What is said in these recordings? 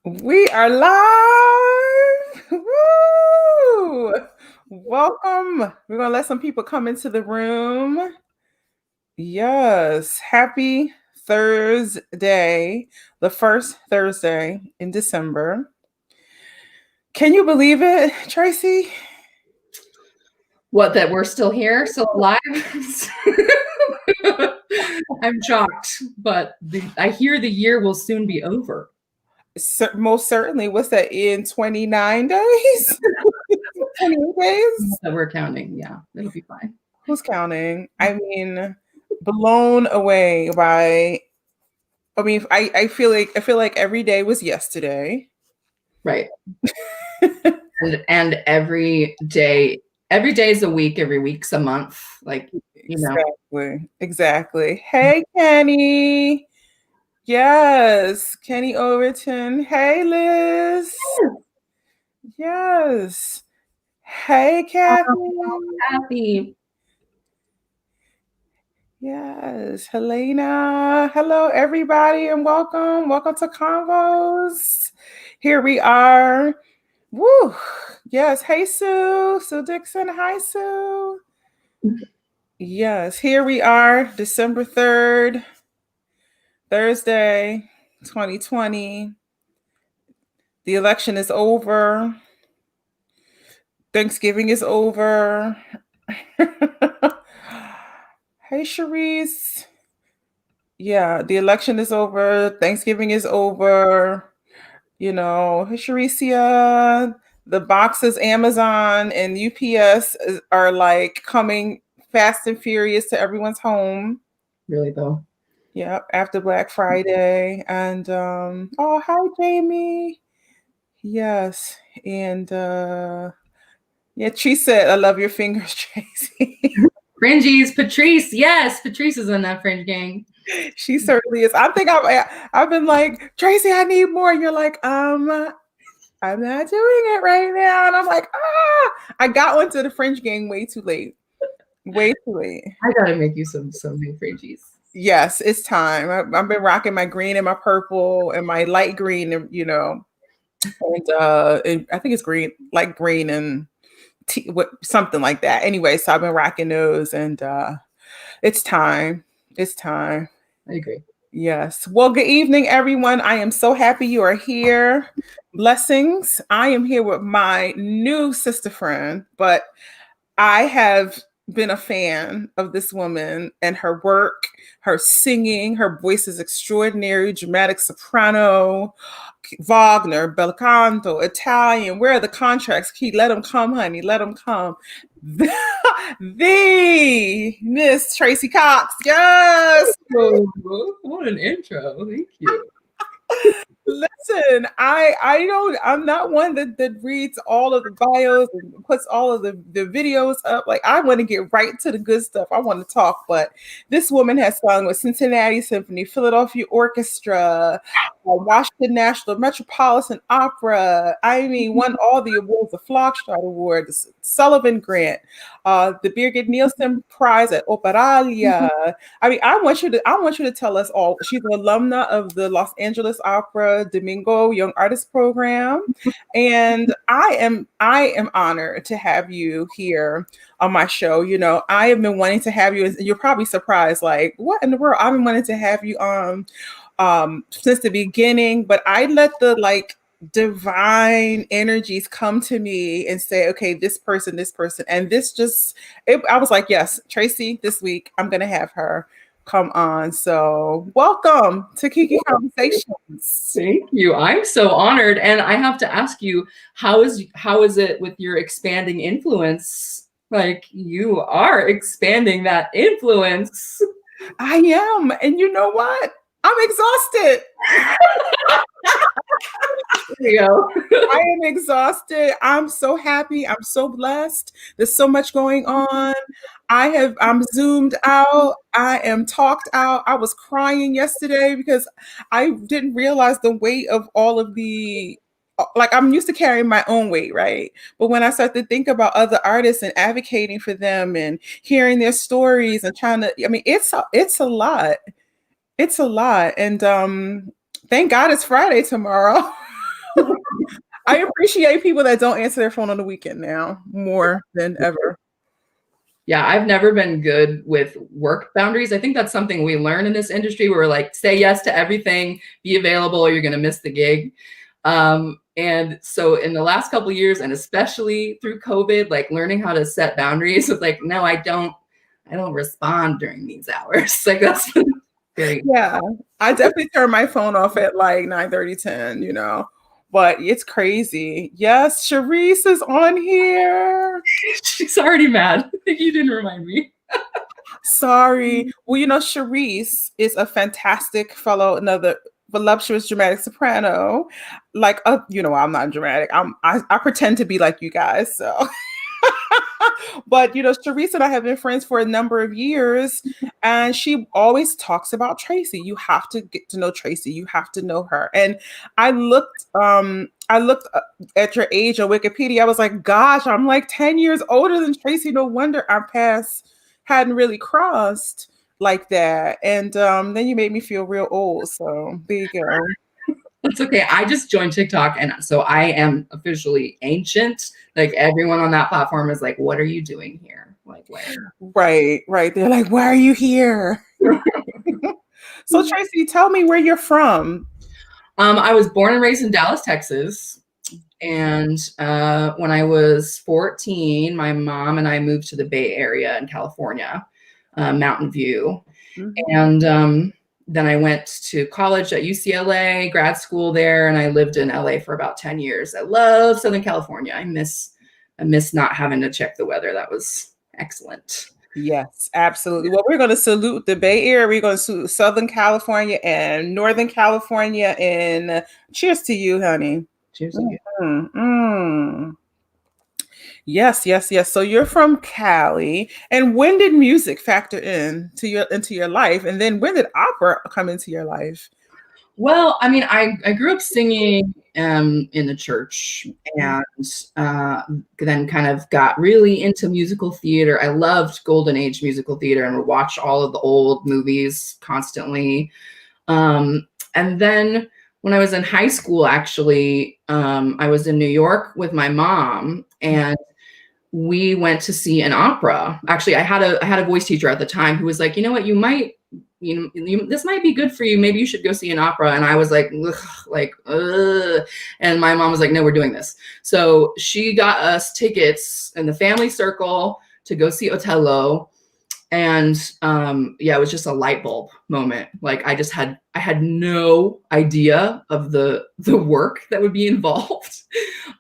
We are live. Woo! Welcome. We're going to let some people come into the room. Yes. Happy Thursday, the first Thursday in December. Can you believe it, Tracy? What, that we're still here, still alive? I'm shocked, but I hear the year will soon be over. Most certainly. What's that, in 29 days? 28 days? That we're counting. Yeah, it'll be fine. Who's counting? I mean, blown away by I feel like every day was yesterday. Right. and every day is a week, every week's a month. Like, Exactly. Hey, Kenny. Yes, Kenny Overton. Hey, Liz. Yes. Hey, Kathy. Yes, Helena. Hello, everybody, and welcome. Welcome to Convos. Here we are. Woo. Yes. Hey, Sue. Sue Dixon. Hi, Sue. Yes, here we are, December 3rd, Thursday, 2020. The election is over. Thanksgiving is over. Hey, Charisse. Yeah, the election is over. Thanksgiving is over. Hey, Charicia. The boxes, Amazon and UPS are like coming fast and furious to everyone's home. Really, though. Yep, after Black Friday. And oh, hi, Jamie. Yes. And yeah, she said, I love your fingers, Tracy. Fringies, Patrice. Yes, Patrice is in that fringe gang. She certainly is. I think I've been like, Tracy, I need more. And you're like, I'm not doing it right now. And I'm like, I got into the fringe gang way too late. Way too late. I gotta make you some new fringies. Yes, it's time. I've been rocking my green and my purple and my light green, and and I think it's green, light green and something like that. Anyway, so I've been rocking those, and it's time. It's time. I agree. Yes. Well, good evening, everyone. I am so happy you are here. Blessings. I am here with my new sister friend, but I have been a fan of this woman and her work, her singing. Her voice is extraordinary, dramatic soprano, Wagner, bel canto, Italian. Where are the contracts? Let them come, honey. Let them come. The Miss Tracy Cox. Yes. Oh, what an intro. Thank you. Listen, I'm not one that reads all of the bios and puts all of the videos up. Like, I want to get right to the good stuff. I want to talk, but this woman has sung with Cincinnati Symphony, Philadelphia Orchestra, Washington National Metropolitan Opera. I mean, won all the awards, the Flogstad Award, the Sullivan Grant, the Birgit Nielsen Prize at Operalia. I mean, I want you to tell us all. She's an alumna of the Los Angeles Opera Domingo Young Artist Program, and I am honored to have you here on my show. I have been wanting to have you, and you're probably surprised, like, what in the world? I've been wanting to have you on since the beginning, but I let the divine energies come to me and say, okay, this person, and I was like, yes, Tracy, this week I'm gonna have her come on. So welcome to Kiki Conversations. Thank you. I'm so honored. And I have to ask you, how is it with your expanding influence? Like, you are expanding that influence. I am. And you know what? I'm exhausted. There you go. I am exhausted. I'm so happy. I'm so blessed. There's so much going on. I'm zoomed out. I am talked out. I was crying yesterday because I didn't realize the weight of all of I'm used to carrying my own weight, right? But when I start to think about other artists and advocating for them and hearing their stories and it's a lot. It's a lot. And thank God it's Friday tomorrow. I appreciate people that don't answer their phone on the weekend now more than ever. Yeah, I've never been good with work boundaries. I think that's something we learn in this industry where we're like, say yes to everything, be available, or you're going to miss the gig. And so in the last couple of years, and especially through COVID, like learning how to set boundaries with like, no, I don't respond during these hours. Like that's very, Yeah, I definitely turn my phone off at like 9:30, 10, you know, but it's crazy. Yes, Sharice is on here. she's already mad. You didn't remind me. Sorry. Well, you know, Sharice is a fantastic fellow, another voluptuous dramatic soprano. Like, you know, I'm not dramatic. I pretend to be like you guys. So, but you know, Sharice and I have been friends for a number of years, and she always talks about Tracy. You have to get to know Tracy. You have to know her. And I looked at your age on Wikipedia. I was like, gosh, I'm like 10 years older than Tracy. No wonder our paths hadn't really crossed like that. And then you made me feel real old. So there you go. It's okay. I just joined TikTok, and so I am officially ancient. Like everyone on that platform is like, "What are you doing here? Like where?" Right, right. They're like, why are you here? So Tracy, tell me where you're from. I was born and raised in Dallas, Texas. And when I was 14, my mom and I moved to the Bay Area in California, Mountain View. Mhm. And then I went to college at UCLA, grad school there, and I lived in LA for about 10 years. I love Southern California. I miss not having to check the weather. That was excellent. Yes, absolutely. Well, we're going to salute the Bay Area. We're going to salute Southern California and Northern California. And cheers to you, honey. Cheers to you. Mm. Yes, yes, yes. So you're from Cali. And when did music factor into your life? And then when did opera come into your life? Well, I mean, I grew up singing in the church, and then kind of got really into musical theater. I loved Golden Age musical theater and would watch all of the old movies constantly. And then when I was in high school, actually, I was in New York with my mom, and we went to see an opera. Actually, I had a voice teacher at the time who was like, you know what, this might be good for you. Maybe you should go see an opera. And I was like, ugh. And my mom was like, no, we're doing this. So she got us tickets in the family circle to go see Otello. And yeah, it was just a light bulb moment. Like I had no idea of the work that would be involved.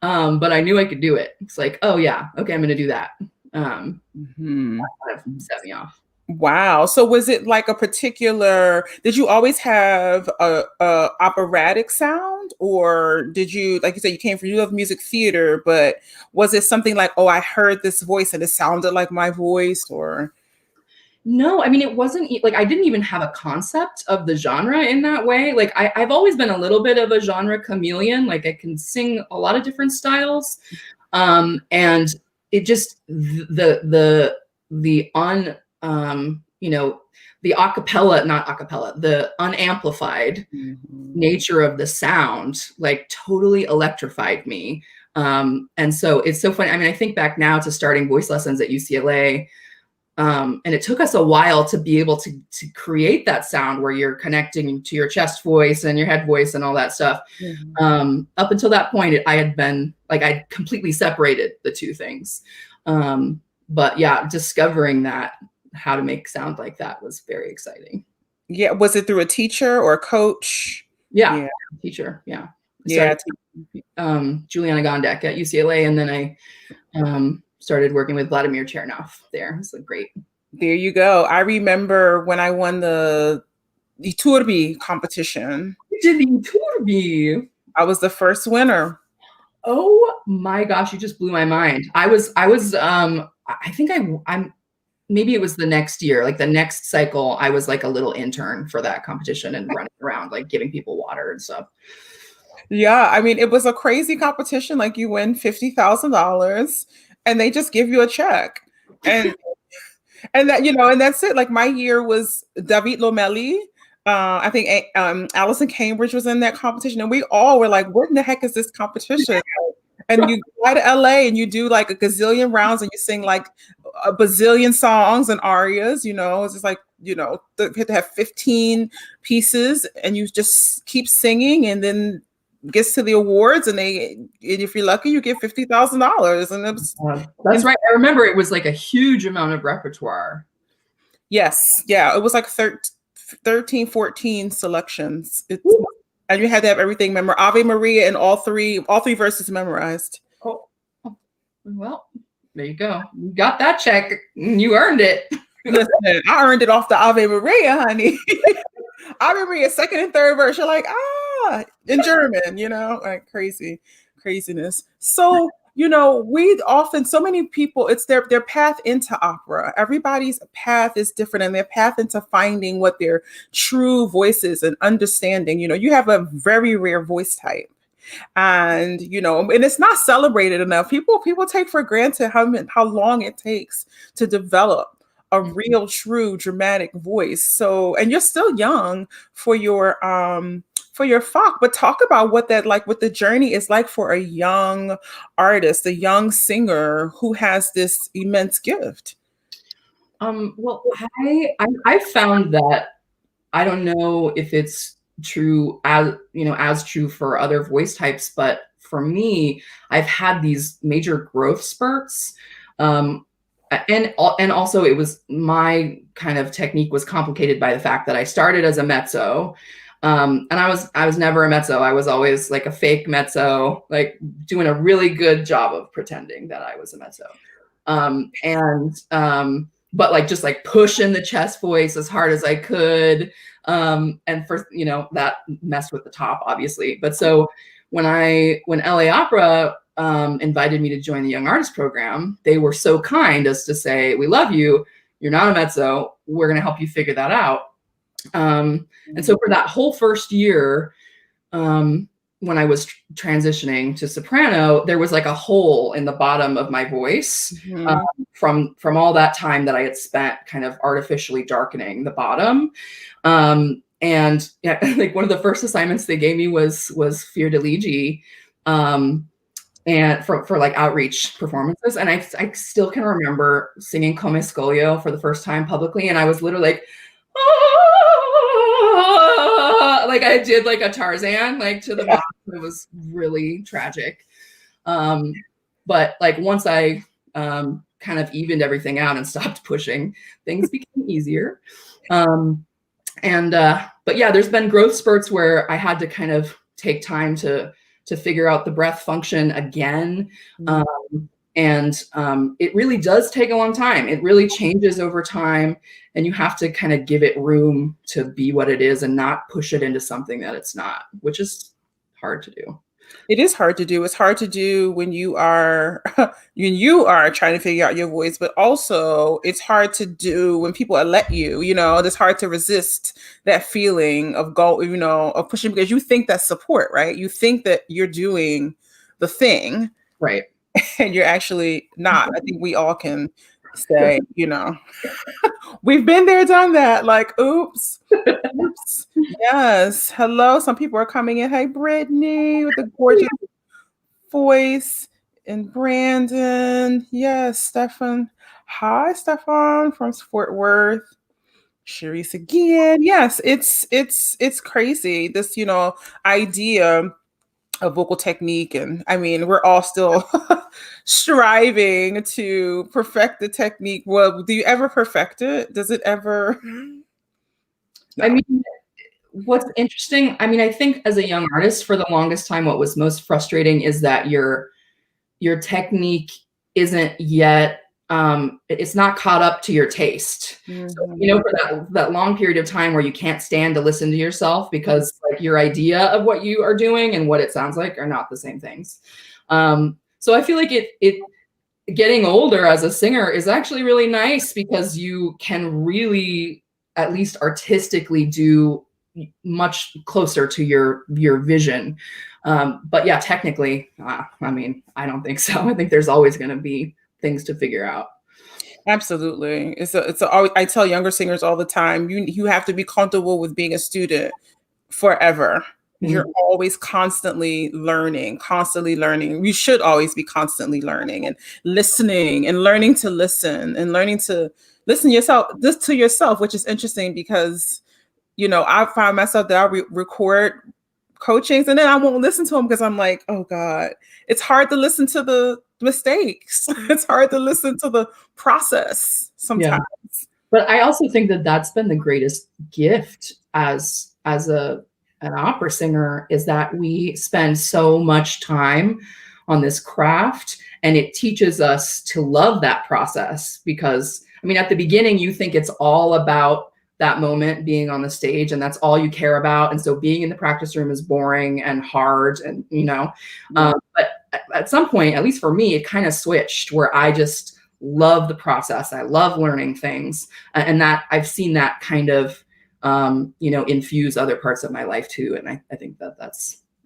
But I knew I could do it. It's like, oh yeah, okay, I'm gonna do that. Kind of set me off. Wow. So was it like a particular, did you always have a operatic sound, or did you, like you said, you love music theater, but was it something like, oh, I heard this voice and it sounded like my voice, or? No, I mean, it wasn't like I didn't even have a concept of the genre in that way. Like I've always been a little bit of a genre chameleon. Like I can sing a lot of different styles. And it just the un you know, the acapella, not acapella, the unamplified nature of the sound like totally electrified me. And so it's so funny. I mean, I think back now to starting voice lessons at UCLA. And it took us a while to be able to create that sound where you're connecting to your chest voice and your head voice and all that stuff. Up until that point, I had been like, I completely separated the two things. But yeah, discovering that how to make sound like that was very exciting. Yeah. Was it through a teacher or a coach? Yeah. Teacher. Yeah. Yeah. Juliana Gondek at UCLA. And then I started working with Vladimir Chernov there. It was great. There you go. I remember when I won the Turbi competition. You did the Turbi. I was the first winner. Oh my gosh, you just blew my mind. I think I'm maybe it was the next year, like the next cycle, I was like a little intern for that competition and running around like giving people water and stuff. Yeah, I mean, it was a crazy competition. Like you win $50,000 and they just give you a check. And and that, you know, and that's it. Like my year was David Lomeli. I think Allison Cambridge was in that competition, and we all were like, "What in the heck is this competition?" And you fly to LA and you do like a gazillion rounds and you sing like a bazillion songs and arias. It's just like you have to have 15 pieces and you just keep singing, and then gets to the awards, and if you're lucky, you get $50,000, and that's right. I remember it was like a huge amount of repertoire. Yes, yeah, it was like 13, 14 selections. And you had to have everything memorized. Ave Maria and all three verses memorized. Oh, well, there you go. You got that check. You earned it. Listen, I earned it off the Ave Maria, honey. Ave Maria, second and third verse. You're like, in German, like craziness. So, we often, so many people, it's their path into opera. Everybody's path is different, and their path into finding what their true voice is and understanding. You have a very rare voice type. And and it's not celebrated enough. People take for granted how long it takes to develop a real true dramatic voice. So, and you're still young for your FOC, but talk about what the journey is like for a young artist, a young singer who has this immense gift. Well, I found that, I don't know if it's true as true for other voice types, but for me, I've had these major growth spurts. And also it was, my kind of technique was complicated by the fact that I started as a mezzo. And I was never a mezzo. I was always like a fake mezzo, like doing a really good job of pretending that I was a mezzo. But like just like pushing the chest voice as hard as I could. And for, that messed with the top, obviously. But so when LA Opera invited me to join the Young Artist Program, they were so kind as to say, "We love you. You're not a mezzo. We're going to help you figure that out." And so for that whole first year, when I was transitioning to soprano, there was like a hole in the bottom of my voice from all that time that I had spent kind of artificially darkening the bottom. And yeah, like one of the first assignments they gave me was Fiordiligi, and for like outreach performances. And I still can remember singing Come Scoglio for the first time publicly, and I was literally like, like I did like a Tarzan, like to the bottom. It was really tragic. But like once I kind of evened everything out and stopped pushing, things became easier. But yeah, there's been growth spurts where I had to kind of take time to figure out the breath function again. It really does take a long time. It really changes over time, and you have to kind of give it room to be what it is and not push it into something that it's not, which is hard to do. It is hard to do. It's hard to do when you are trying to figure out your voice, but also it's hard to do when people let you. It's hard to resist that feeling of of pushing, because you think that's support, right? You think that you're doing the thing, right? And you're actually not. I think we all can say, we've been there, done that. Like, oops. Yes. Hello. Some people are coming in. Hey, Brittany, with the gorgeous voice, and Brandon. Yes, Stefan. Hi, Stefan from Fort Worth. Sharice again. Yes, it's crazy. This, idea of vocal technique. And I mean, we're all still striving to perfect the technique. Well, do you ever perfect it? Does it ever? No. I mean, what's interesting, I mean, I think as a young artist, for the longest time, what was most frustrating is that your technique isn't yet, it's not caught up to your taste. So, for that long period of time where you can't stand to listen to yourself because like your idea of what you are doing and what it sounds like are not the same things. So I feel like it getting older as a singer is actually really nice, because you can really at least artistically do much closer to your vision. But yeah, technically, I mean, I don't think so. I think there's always going to be things to figure out. Absolutely. I tell younger singers all the time, you have to be comfortable with being a student forever. You're Mhm. always constantly learning, constantly learning. You should always be constantly learning and listening and learning to listen and learning to listen yourself this to yourself, which is interesting because I find myself that I record coachings and then I won't listen to them because I'm like, oh God, it's hard to listen to the mistakes. It's hard to listen to the process Yeah. sometimes. But I also think that that's been the greatest gift as a an opera singer, is that we spend so much time on this craft, and it teaches us to love that process. Because I mean, at the beginning you think it's all about that moment being on the stage and that's all you care about, and so being in the practice room is boring and hard, and Yeah. but at some point, at least for me, it kind of switched where I just love the process. I love learning things, and that I've seen that kind of infuse other parts of my life too. And I think that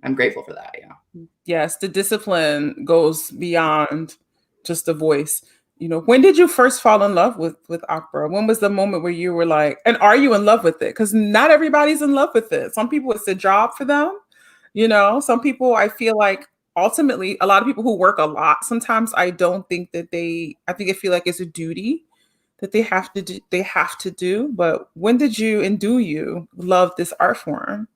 I'm grateful for that. Yeah. Yes, the discipline goes beyond just the voice. When did you first fall in love with opera? When was the moment where you were like, and are you in love with it? Because not everybody's in love with it. Some people it's a job for them. Some people I feel like ultimately a lot of people who work a lot, sometimes I don't think that I think they feel like it's a duty that they have to do. But when did you and do you love this art form?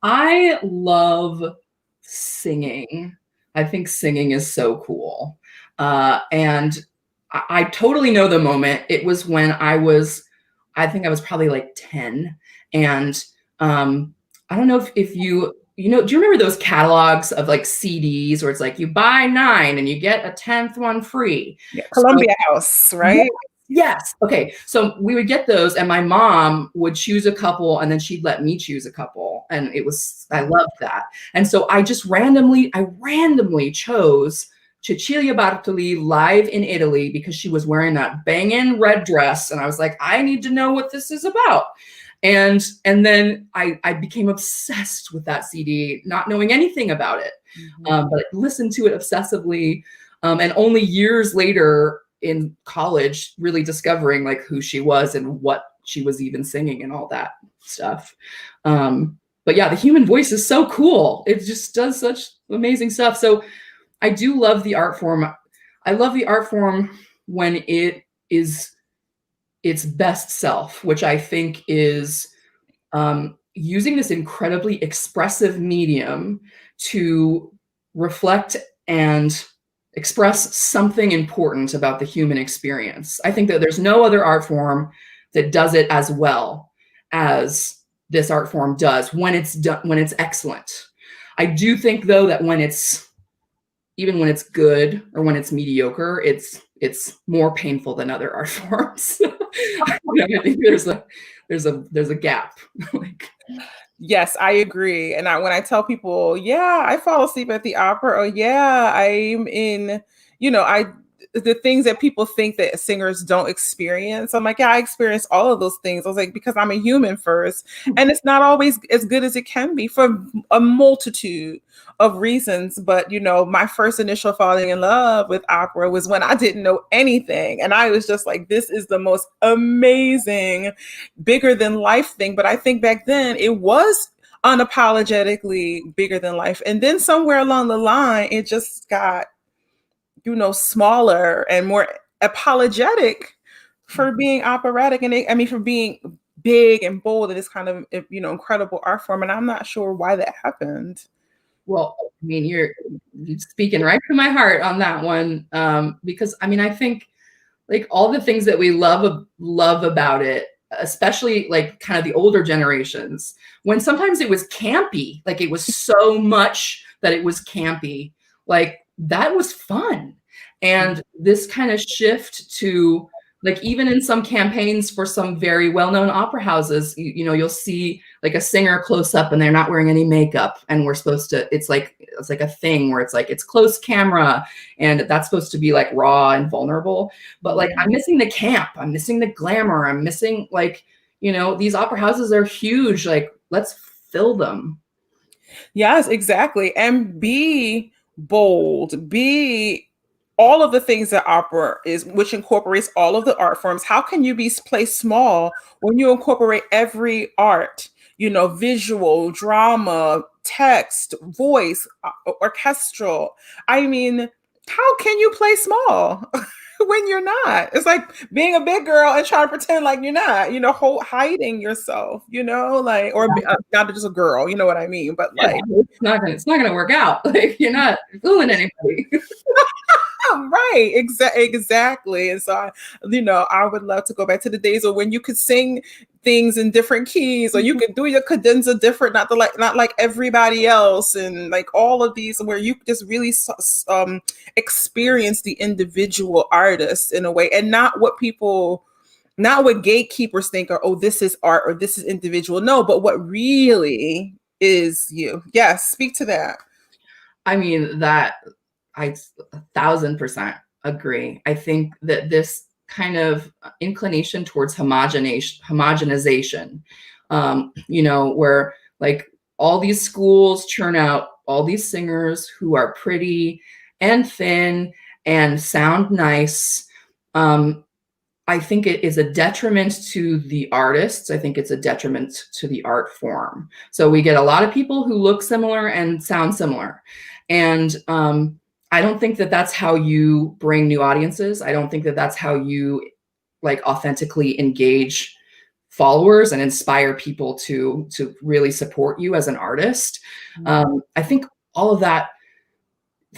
I love singing. I think singing is so cool. And I totally know the moment. It was when I think I was probably like 10. And I don't know if do you remember those catalogs of like CDs where it's like you buy 9 and you get a 10th one free? Yeah, So Columbia House, yes, right? yes. Okay. So we would get those, and my mom would choose a couple, and then she'd let me choose a couple. And I loved that. And so I randomly chose Cecilia Bartoli live in Italy because she was wearing that banging red dress. And I was like, I need to know what this is about. And then I became obsessed with that CD, not knowing anything about it, Mhm. but listened to it obsessively. And only years later in college, really discovering like who she was and what she was even singing and all that stuff. But yeah, the human voice is so cool. It just does such amazing stuff. So I do love the art form. I love the art form when it is its best self, which I think is using this incredibly expressive medium to reflect and express something important about the human experience. I think that there's no other art form that does it as well as this art form does when it's done, when it's excellent. I do think though that when it's even when it's good or when it's mediocre, it's more painful than other art forms. I think there's a gap. Like, Yes, I agree. And when I tell people, yeah, I fall asleep at the opera, or yeah, I'm in, I the things that people think that singers don't experience. I'm like, yeah, I experience all of those things. I was like, because I'm a human first, and it's not always as good as it can be for a multitude of reasons. But my first initial falling in love with opera was when I didn't know anything, and I was just like, this is the most amazing bigger than life thing. But I think back then it was unapologetically bigger than life. And then somewhere along the line, it just got, smaller and more apologetic for being operatic. And I mean, for being big and bold and this kind of, incredible art form. And I'm not sure why that happened. well, I mean, you're speaking right to my heart on that one, because I mean, I think like all the things that we love about it, especially like kind of the older generations, when sometimes it was campy, like it was so much that it was campy, like that was fun. And this kind of shift to like even in some campaigns for some very well-known opera houses, you'll see like a singer close up and they're not wearing any makeup, and we're supposed to it's like a thing where it's like it's close camera and that's supposed to be like raw and vulnerable. But like I'm missing the camp, I'm missing the glamour, I'm missing like, these opera houses are huge, like let's fill them. Yes, exactly. And be bold, be all of the things that opera is, which incorporates all of the art forms. How can you be play small when you incorporate every art? You know, visual, drama, text, voice, orchestral. I mean, how can you play small when you're not? It's like being a big girl and trying to pretend like you're not, you know, hiding yourself, you know, like, or not just a girl, you know what I mean? But Yeah, like, it's not gonna work out. Like you're not fooling anybody. right, exactly. And so, you know, I would love to go back to the days of when you could sing things in different keys, or you could do your cadenza different, not like everybody else, and like all of these, where you could just really experience the individual artist in a way, and not what gatekeepers think, or oh, this is art, or this is individual. No, but what really is you. Yes, speak to that. I mean, that I 1,000% agree. I think that this kind of inclination towards homogenization, you know, where like all these schools churn out all these singers who are pretty and thin and sound nice. Um, I think it is a detriment to the artists. I think it's a detriment to the art form. So we get a lot of people who look similar and sound similar. And I don't think that that's how you bring new audiences. I don't think that that's how you like authentically engage followers and inspire people to really support you as an artist. I think all of that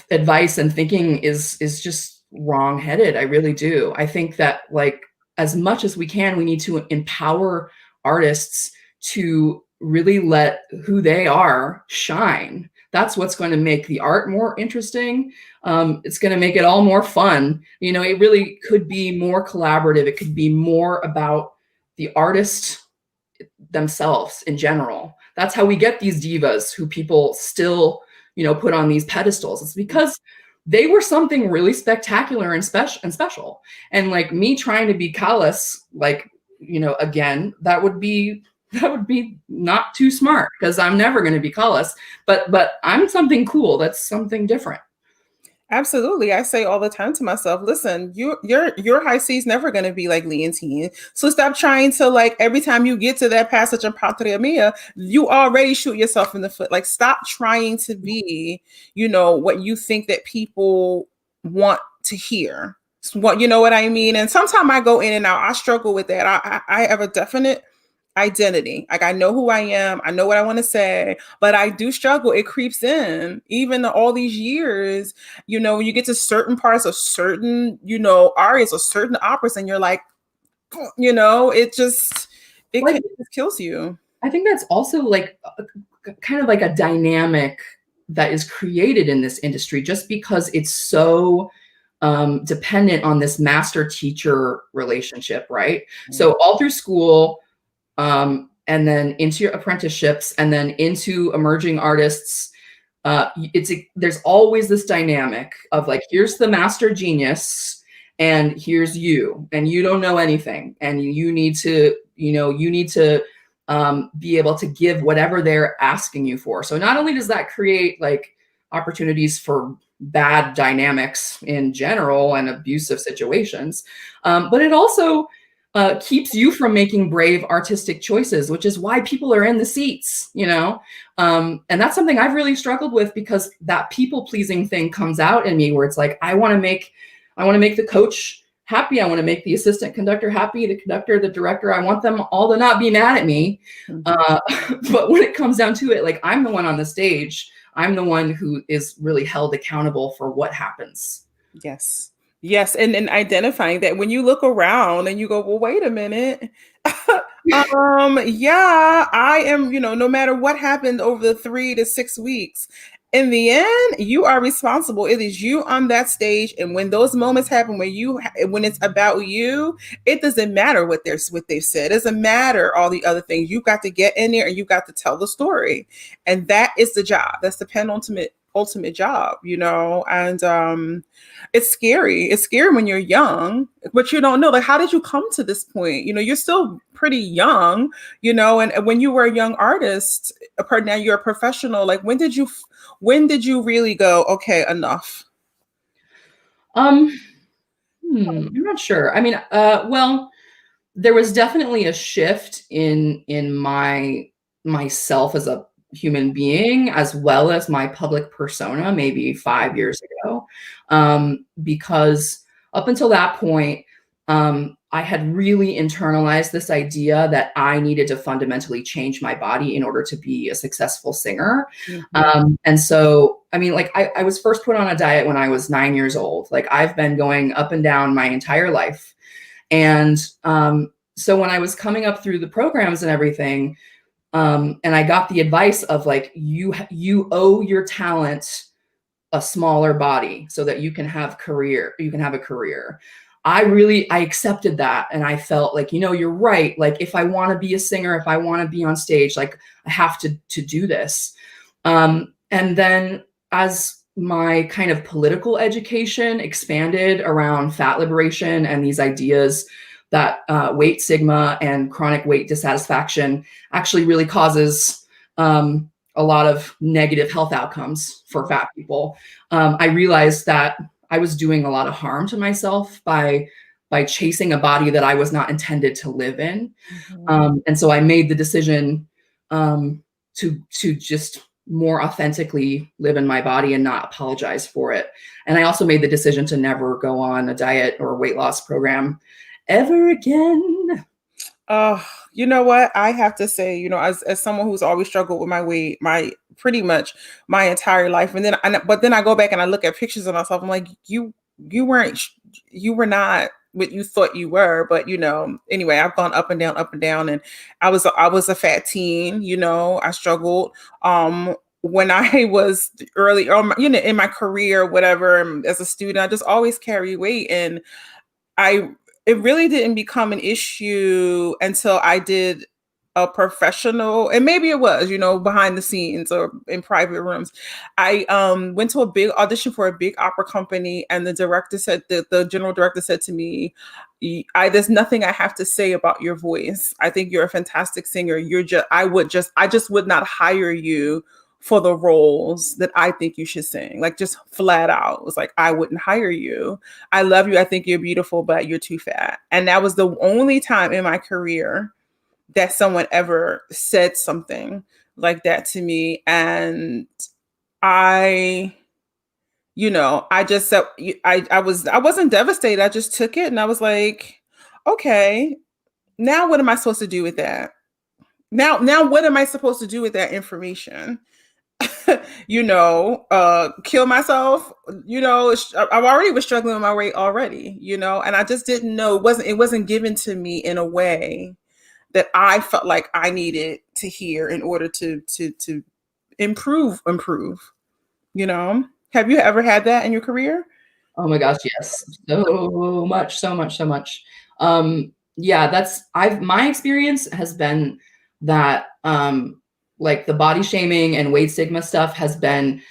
advice and thinking is just wrong-headed. I really do. I think that like as much as we can, we need to empower artists to really let who they are shine. That's what's going to make the art more interesting. It's going to make it all more fun. You know, it really could be more collaborative. It could be more about the artist themselves in general. That's how we get these divas who people still, you know, put on these pedestals. It's because they were something really spectacular and special. And like me trying to be callous, like, you know, again, that would be not too smart because I'm never going to be callous, but I'm something cool. That's something different. Absolutely. I say all the time to myself, listen, your high C is never gonna be like Leontine. So stop trying to, like, every time you get to that passage in Patria Mia, you already shoot yourself in the foot. Like, stop trying to be, you know, what you think that people want to hear. What, you know what I mean? And sometimes I go in and out. I struggle with that. I have a definite identity. Like, I know who I am. I know what I want to say, but I do struggle. It creeps in even all these years. You know, when you get to certain parts of certain, you know, arias or certain operas, and you're like, you know, Like, it just kills you. I think that's also like kind of like a dynamic that is created in this industry just because it's so dependent on this master teacher relationship, right? So all through school, and then into your apprenticeships, and then into emerging artists, there's always this dynamic of like, here's the master genius, and here's you, and you don't know anything, and you need to, you know, you need to be able to give whatever they're asking you for. So not only does that create like opportunities for bad dynamics in general and abusive situations, but it also keeps you from making brave artistic choices, which is why people are in the seats, you know? And that's something I've really struggled with because that people pleasing thing comes out in me where it's like, I want to make the coach happy. I want to make the assistant conductor happy, the conductor, the director. I want them all to not be mad at me. But when it comes down to it, like I'm the one on the stage. I'm the one who is really held accountable for what happens. Yes. Yes. And identifying that when you look around and you go, well, wait a minute. Yeah, I am, you know, no matter what happened over the 3 to 6 weeks, in the end, you are responsible. It is you on that stage. And when those moments happen, when it's about you, it doesn't matter what they've said. It doesn't matter all the other things. You've got to get in there and you got to tell the story. And that is the job. That's the penultimate ultimate job, you know. And it's scary. It's scary when you're young, but you don't know, like, how did you come to this point? You know, you're still pretty young, you know. And when you were a young artist, now you're a professional. Like, when did you really go, okay, enough? Um, I'm not sure. I mean, well, there was definitely a shift in myself as a human being, as well as my public persona, maybe 5 years ago, because up until that point, I had really internalized this idea that I needed to fundamentally change my body in order to be a successful singer. Mhm. And so, I mean, like, I was first put on a diet when I was 9 years old. Like, I've been going up and down my entire life. And so when I was coming up through the programs and everything, and I got the advice of like, you owe your talent a smaller body so that you can have a career. I accepted that, and I felt like, you're right. Like, if I want to be a singer, if I want to be on stage, like, I have to do this. And then as my kind of political education expanded around fat liberation and these ideas that weight sigma and chronic weight dissatisfaction actually really causes a lot of negative health outcomes for fat people, I realized that I was doing a lot of harm to myself by chasing a body that I was not intended to live in. Mhm. And so I made the decision to just more authentically live in my body and not apologize for it. And I also made the decision to never go on a diet or weight loss program ever again. Oh, you know what? I have to say, as someone who's always struggled with my weight, my pretty much my entire life, but then I go back and I look at pictures of myself. I'm like, you were not what you thought you were. But anyway, I've gone up and down, and I was a fat teen. I struggled. When I was early, in my career, whatever, as a student, I just always carry weight, and I it really didn't become an issue until I did a professional, and maybe it was, behind the scenes or in private rooms. I went to a big audition for a big opera company, and the general director said to me, there's nothing I have to say about your voice. I think you're a fantastic singer. I just would not hire you for the roles that I think you should sing. Like, just flat out. It was like, I wouldn't hire you. I love you. I think you're beautiful, but you're too fat. And that was the only time in my career that someone ever said something like that to me. And I, I just said, I wasn't devastated. I just took it, and I was like, okay, now what am I supposed to do with that? Now what am I supposed to do with that information? Kill myself. I already was struggling with my weight already, and I just didn't know, it wasn't given to me in a way that I felt like I needed to hear in order to improve. Have you ever had that in your career? Oh my gosh, yes. So much, so much, so much. Yeah, my experience has been that like the body shaming and weight stigma stuff has been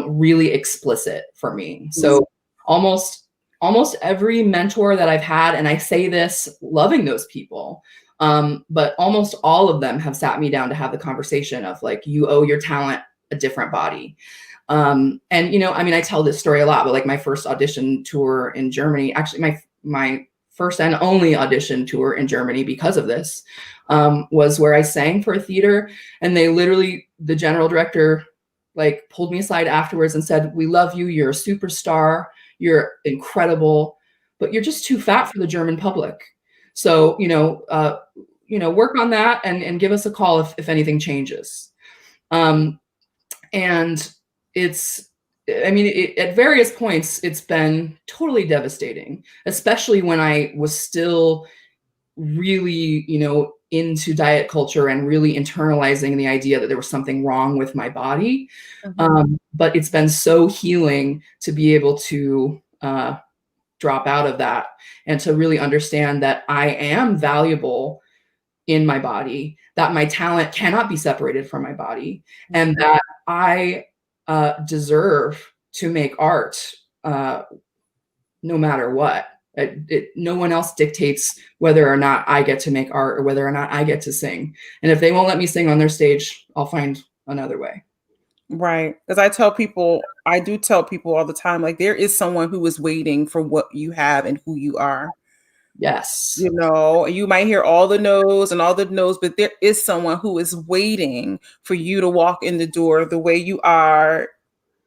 really explicit for me. So almost almost every mentor that I've had, and I say this loving those people, but almost all of them have sat me down to have the conversation of like, you owe your talent a different body. And I mean, I tell this story a lot, but like my first audition tour in Germany, actually my first and only audition tour in Germany because of this, was where I sang for a theater, and the general director like pulled me aside afterwards and said, "We love you. You're a superstar. You're incredible, but you're just too fat for the German public. So, work on that and give us a call if anything changes." Um, and it's I mean, at various points it's been totally devastating, especially when I was still really into diet culture and really internalizing the idea that there was something wrong with my body. Mhm. But it's been so healing to be able to drop out of that and to really understand that I am valuable in my body, that my talent cannot be separated from my body, and that I deserve to make art no matter what. No one else dictates whether or not I get to make art or whether or not I get to sing. And if they won't let me sing on their stage, I'll find another way. Right. Because I tell people I do tell people all the time, like there is someone who is waiting for what you have and who you are. Yes. You know, you might hear all the no's and all the no's, but there is someone who is waiting for you to walk in the door the way you are,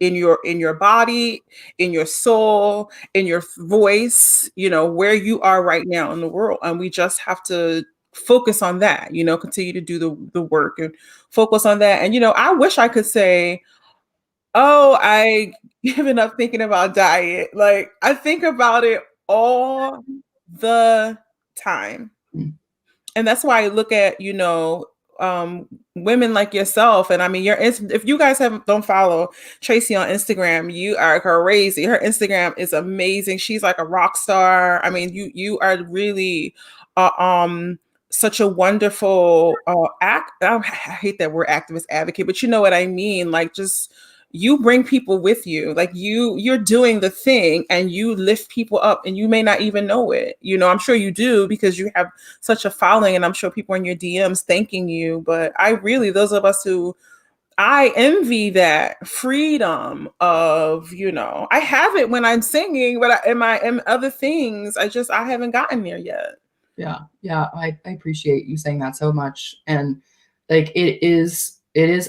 in your body, in your soul, in your voice, you know, where you are right now in the world. And we just have to focus on that, you know, continue to do the work and focus on that. And you know, I wish I could say, oh, I given up thinking about diet. Like I think about it all the time. Mm. And that's why I look at, you know, women like yourself. And I mean, if you guys don't follow Tracy on Instagram, you are crazy. Her Instagram is amazing. She's like a rock star. I mean, you are really uh, um such a wonderful I hate that word, activist advocate, but you know what I mean. Like just you bring people with you, like you're doing the thing and you lift people up and you may not even know it, you know. I'm sure you do because you have such a following, and I'm sure people in your DMs thanking you. But I really, those of us who, I envy that freedom of, you know, I have it when I'm singing, but in other things, I haven't gotten there yet. Yeah, yeah, I appreciate you saying that so much. And like it is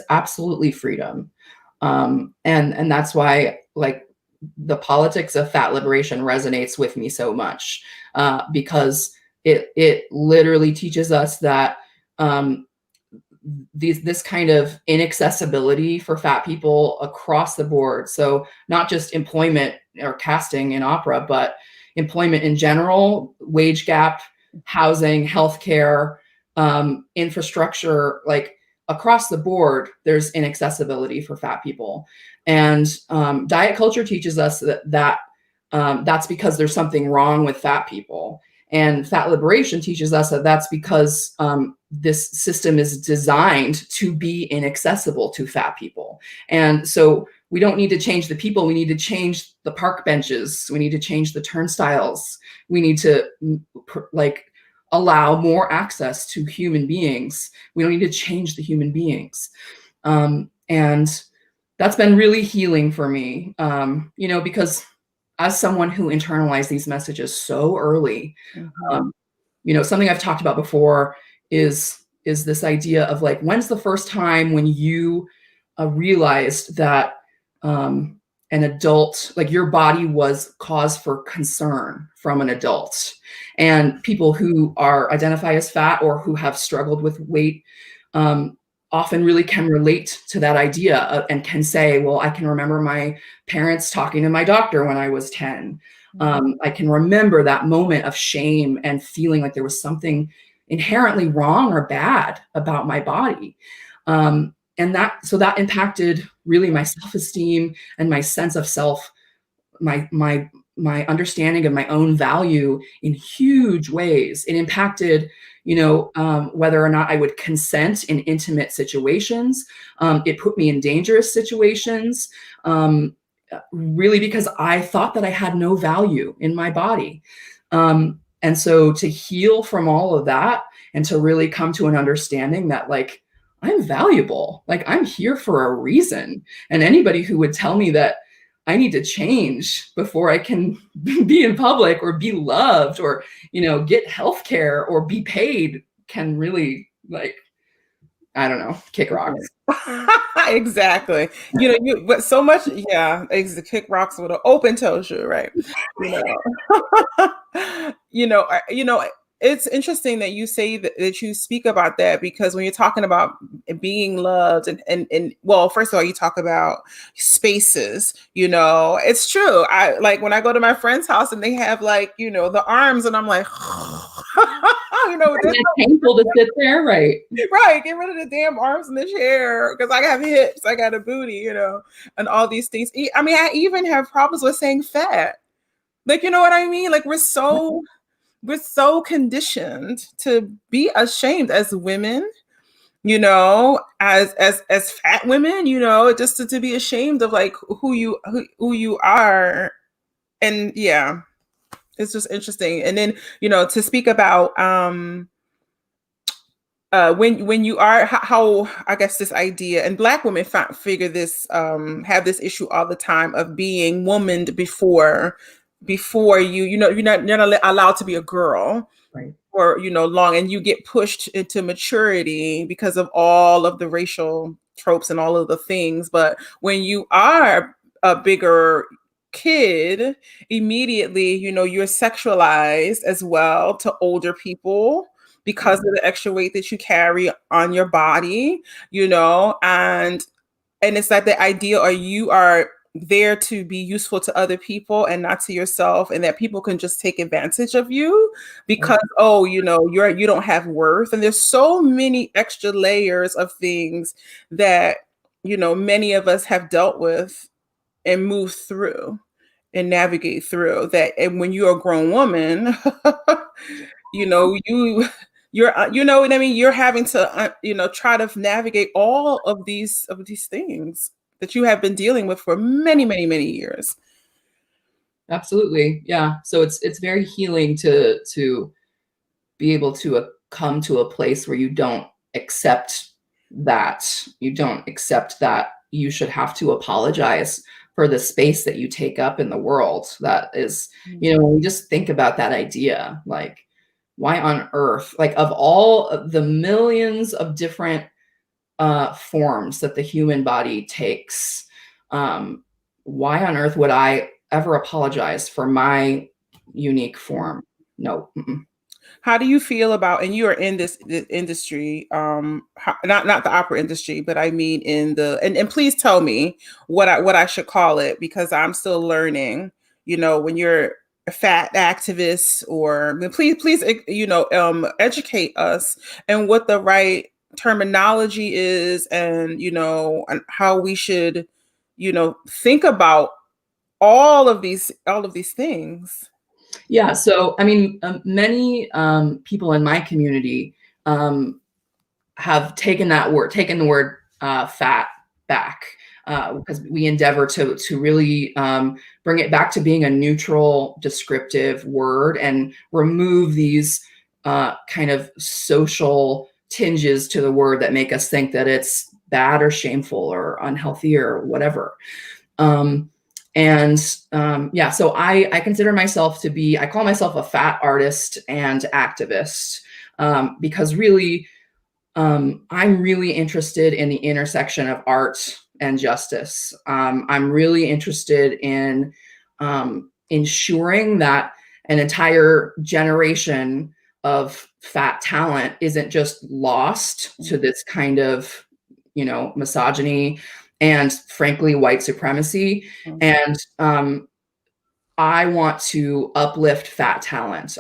absolutely freedom. And that's why like the politics of fat liberation resonates with me so much, because it literally teaches us that um, this kind of inaccessibility for fat people across the board. So not just employment or casting in opera, but employment in general, wage gap, housing, healthcare, infrastructure, like across the board, there's inaccessibility for fat people. And diet culture teaches us that that's because there's something wrong with fat people. And fat liberation teaches us that that's because this system is designed to be inaccessible to fat people. And so we don't need to change the people. We need to change the park benches. We need to change the turnstiles. We need to like allow more access to human beings. We don't need to change the human beings. And that's been really healing for me, you know, because as someone who internalized these messages so early, Mhm. um, you know, something I've talked about before is this idea of like, when's the first time when you realized that um, an adult, like your body was cause for concern from an adult, and people who are identify as fat or who have struggled with weight um, often really can relate to that idea and can say, well, I can remember my parents talking to my doctor when I was 10. I can remember that moment of shame and feeling like there was something inherently wrong or bad about my body. And that impacted really my self-esteem and my sense of self, my understanding of my own value in huge ways. It impacted, you know, whether or not I would consent in intimate situations. It put me in dangerous situations, really because I thought that I had no value in my body. And so to heal from all of that and to really come to an understanding that like I'm valuable, like I'm here for a reason. And anybody who would tell me that I need to change before I can be in public or be loved or, you know, get healthcare or be paid can really like, I don't know, kick rocks. Exactly. You know, but so much, yeah, the kick rocks with an open toe shoe, right? You know, you know, it's interesting that you say that you speak about that, because when you're talking about being loved and well, first of all, you talk about spaces, you know, it's true. I like when I go to my friend's house and they have like, you know, the arms, and I'm like, you know, And it's painful to sit there, right? right, get rid of the damn arms in the chair because I have hips, I got a booty, you know, and all these things. I mean, I even have problems with saying fat. Like, you know what I mean? Like we're so conditioned to be ashamed as women, you know, as fat women, you know, just to be ashamed of like who you are. And yeah, it's just interesting. And then, you know, to speak about when you are how I guess this idea, and Black women figure this, have this issue all the time of being womaned before you're not allowed to be a girl Right. for long, and you get pushed into maturity because of all of the racial tropes and all of the things. But when you are a bigger kid, immediately you're sexualized as well to older people because Yeah. of the extra weight that you carry on your body, and it's like the idea, or you are there to be useful to other people and not to yourself, and that people can just take advantage of you Right. because you don't have worth. And there's so many extra layers of things that many of us have dealt with and moved through and navigate through that. And when you're a grown woman, you know you you know what I mean, you're having to try to navigate all of these things that you have been dealing with for many, many, many years. Absolutely. Yeah. So it's very healing to be able to come to a place where you don't accept that you should have to apologize for the space that you take up in the world. That is, when we just think about that idea, like, why on earth, like, of all of the millions of different forms that the human body takes, um, why on earth would I ever apologize for my unique form? No. Mm-mm. How do you feel about, and you are in this industry, not the opera industry, but I mean in the, and please tell me what I should call it, because I'm still learning, when you're a fat activist, or please educate us and what the right terminology is, and how we should, think about all of these things. Yeah. So, I mean, many people in my community um, have taken the word fat back, because we endeavor to really bring it back to being a neutral, descriptive word and remove these kind of social tinges to the word that make us think that it's bad or shameful or unhealthy or whatever. Um, yeah, so I consider myself to be, I call myself a fat artist and activist, because really, I'm really interested in the intersection of art and justice. I'm really interested in ensuring that an entire generation of fat talent isn't just lost to this kind of, misogyny and frankly white supremacy. And I want to uplift fat talent.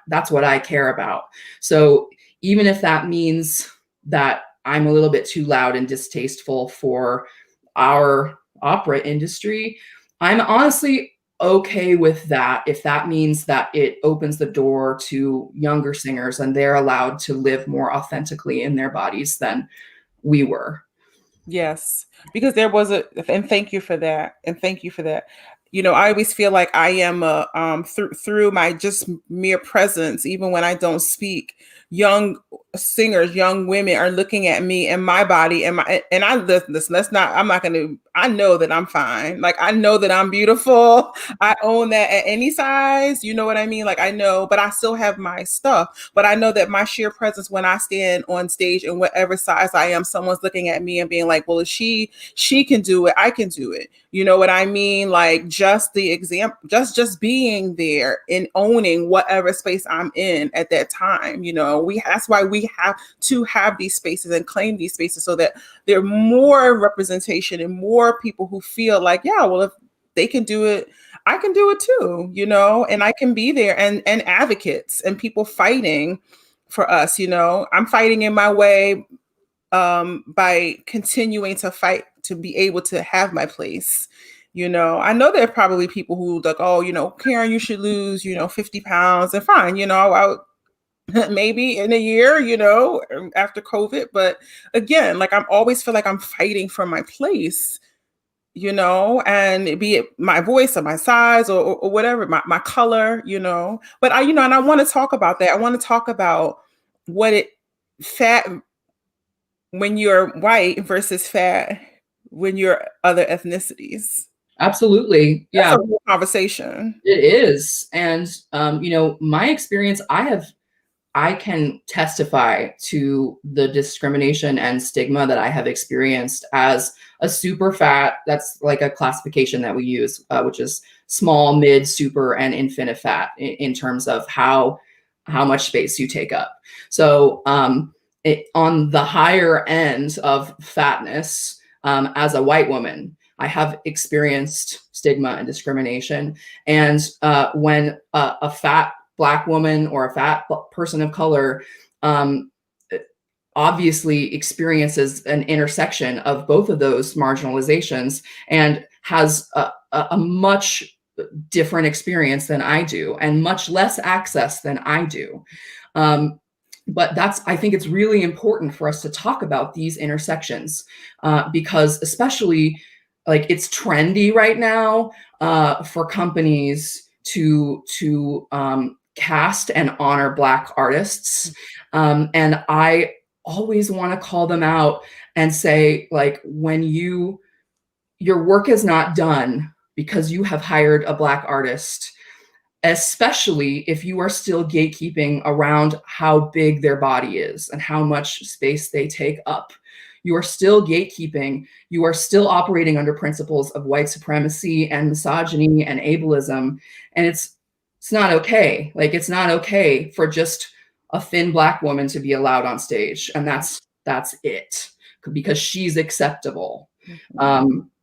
That's what I care about. So even if that means that I'm a little bit too loud and distasteful for our opera industry, I'm honestly okay with that if that means that it opens the door to younger singers and they're allowed to live more authentically in their bodies than we were. Yes, because there was and thank you for that. And thank you for that. I always feel like I am through my just mere presence, even when I don't speak, young singers, young women are looking at me and my body and I listen, let's not, I'm not gonna, I know that I'm fine. Like, I know that I'm beautiful. I own that at any size, you know what I mean? Like, I know, but I still have my stuff. But I know that my sheer presence when I stand on stage in whatever size I am, someone's looking at me and being like, well, if she can do it, I can do it. You know what I mean? Like, just the example, just being there and owning whatever space I'm in at that time. That's why we have to have these spaces and claim these spaces, so that there are more representation and more people who feel like, yeah, well, if they can do it, I can do it too, and I can be there, and advocates and people fighting for us. I'm fighting in my way, by continuing to fight to be able to have my place. I know there are probably people who like, oh, Karen, you should lose, 50 pounds, and fine, I'll maybe in a year, after COVID. But again, like, I'm always feel like I'm fighting for my place, and be it my voice or my size, or whatever, my color. But and I want to talk about that. I want to talk about what it fat when you're white versus fat when you're other ethnicities. Absolutely. That's Yeah, a real conversation. it is. And, my experience, I can testify to the discrimination and stigma that I have experienced as a super fat. That's like a classification that we use, which is small, mid, super, and infinite fat in terms of how much space you take up. So on the higher end of fatness, as a white woman, I have experienced stigma and discrimination. And when a fat Black woman or a fat person of color um, obviously experiences an intersection of both of those marginalizations and has a much different experience than I do and much less access than I do. But I think it's really important for us to talk about these intersections because especially like it's trendy right now for companies to cast and honor Black artists. And I always want to call them out and say, like, when your work is not done because you have hired a Black artist, especially if you are still gatekeeping around how big their body is and how much space they take up. You are still gatekeeping. You are still operating under principles of white supremacy and misogyny and ableism. And it's not okay. Like, it's not okay for just a thin Black woman to be allowed on stage. And that's it, because she's acceptable.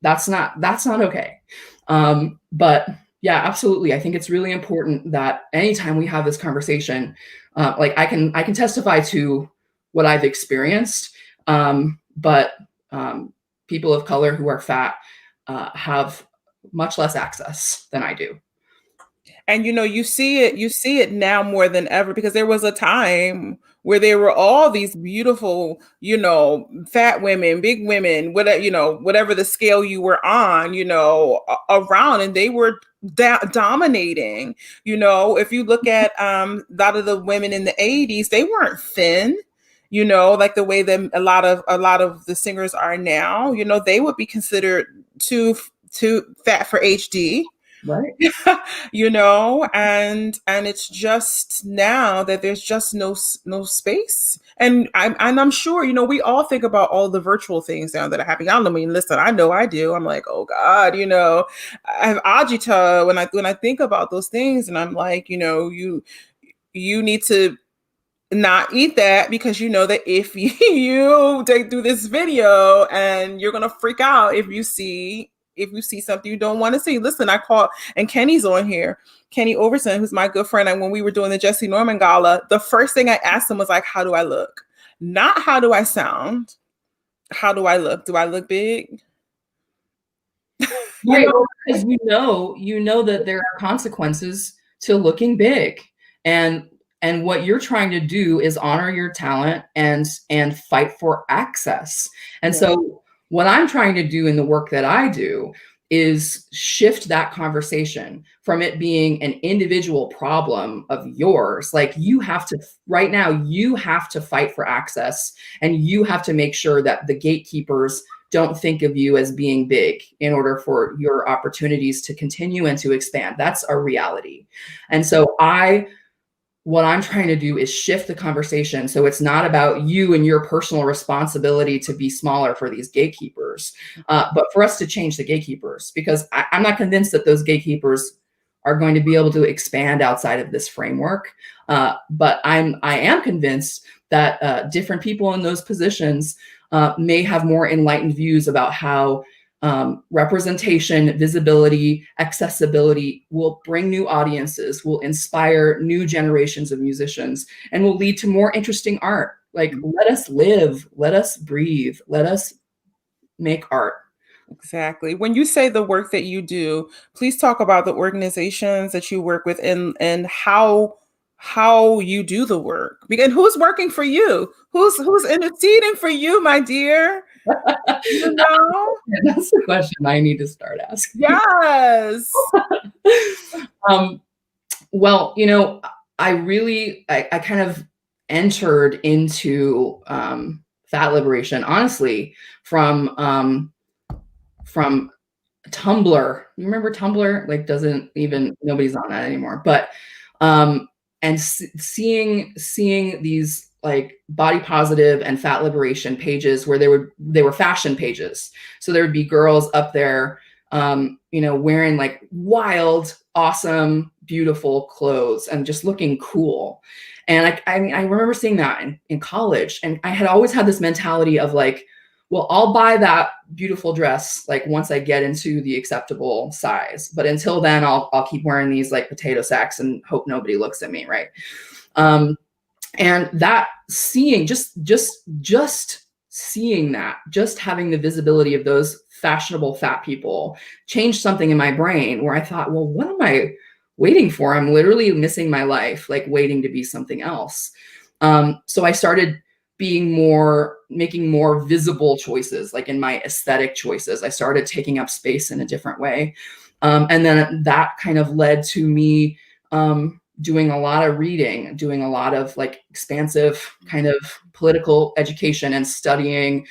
That's not okay. But yeah, absolutely. I think it's really important that anytime we have this conversation, like I can testify to what I've experienced, but people of color who are fat have much less access than I do. And you see it now more than ever because there was a time where there were all these beautiful, fat women, big women, whatever, whatever the scale you were on, around, and they were dominating. If you look at a lot of the women in the 80s, they weren't thin. Like the way that a lot of the singers are now, they would be considered too fat for HD. Right. And it's just now that there's just no space. And I'm sure, we all think about all the virtual things now that are happening. I mean, listen, I know I do. I'm like, oh God, I have agita when I think about those things, and I'm like, you need to not eat that, because you know that if you take through this video, and you're gonna freak out if you see something you don't want to see. Listen, I called, and Kenny's on here, Kenny Overton, who's my good friend, and when we were doing the Jesse Norman Gala, the first thing I asked him was like, how do I look? Not how do I sound? How do I look? Do I look big? you Right. know Well, because you know that there are consequences to looking big. And what you're trying to do is honor your talent and fight for access. And yeah. so what I'm trying to do in the work that I do is shift that conversation from it being an individual problem of yours. Like, you have to, right now, you have to fight for access, and you have to make sure that the gatekeepers don't think of you as being big in order for your opportunities to continue and to expand. That's a reality. And so what I'm trying to do is shift the conversation. So it's not about you and your personal responsibility to be smaller for these gatekeepers, but for us to change the gatekeepers, because I'm not convinced that those gatekeepers are going to be able to expand outside of this framework. But I am convinced that different people in those positions may have more enlightened views about how representation, visibility, accessibility will bring new audiences, will inspire new generations of musicians, and will lead to more interesting art. Like, let us live, let us breathe, let us make art. Exactly. When you say the work that you do, please talk about the organizations that you work with, and how you do the work. And who's working for you? Who's interceding for you, my dear? You know? That's the question I need to start asking. Yes. um, well, I kind of entered into fat liberation, honestly, from Tumblr. You remember Tumblr? Like, doesn't even, nobody's on that anymore. But and seeing these like body positive and fat liberation pages where they were fashion pages. So there would be girls up there, wearing like wild, awesome, beautiful clothes and just looking cool. And I remember seeing that in college, and I had always had this mentality of like, well, I'll buy that beautiful dress like once I get into the acceptable size, but until then, I'll keep wearing these like potato sacks and hope nobody looks at me, right? And that seeing just seeing that, just having the visibility of those fashionable fat people changed something in my brain where I thought, well, what am I waiting for? I'm literally missing my life, like waiting to be something else. So I started making more visible choices, like in my aesthetic choices. I started taking up space in a different way. And then that kind of led to me doing a lot of reading, doing a lot of like expansive kind of political education and studying,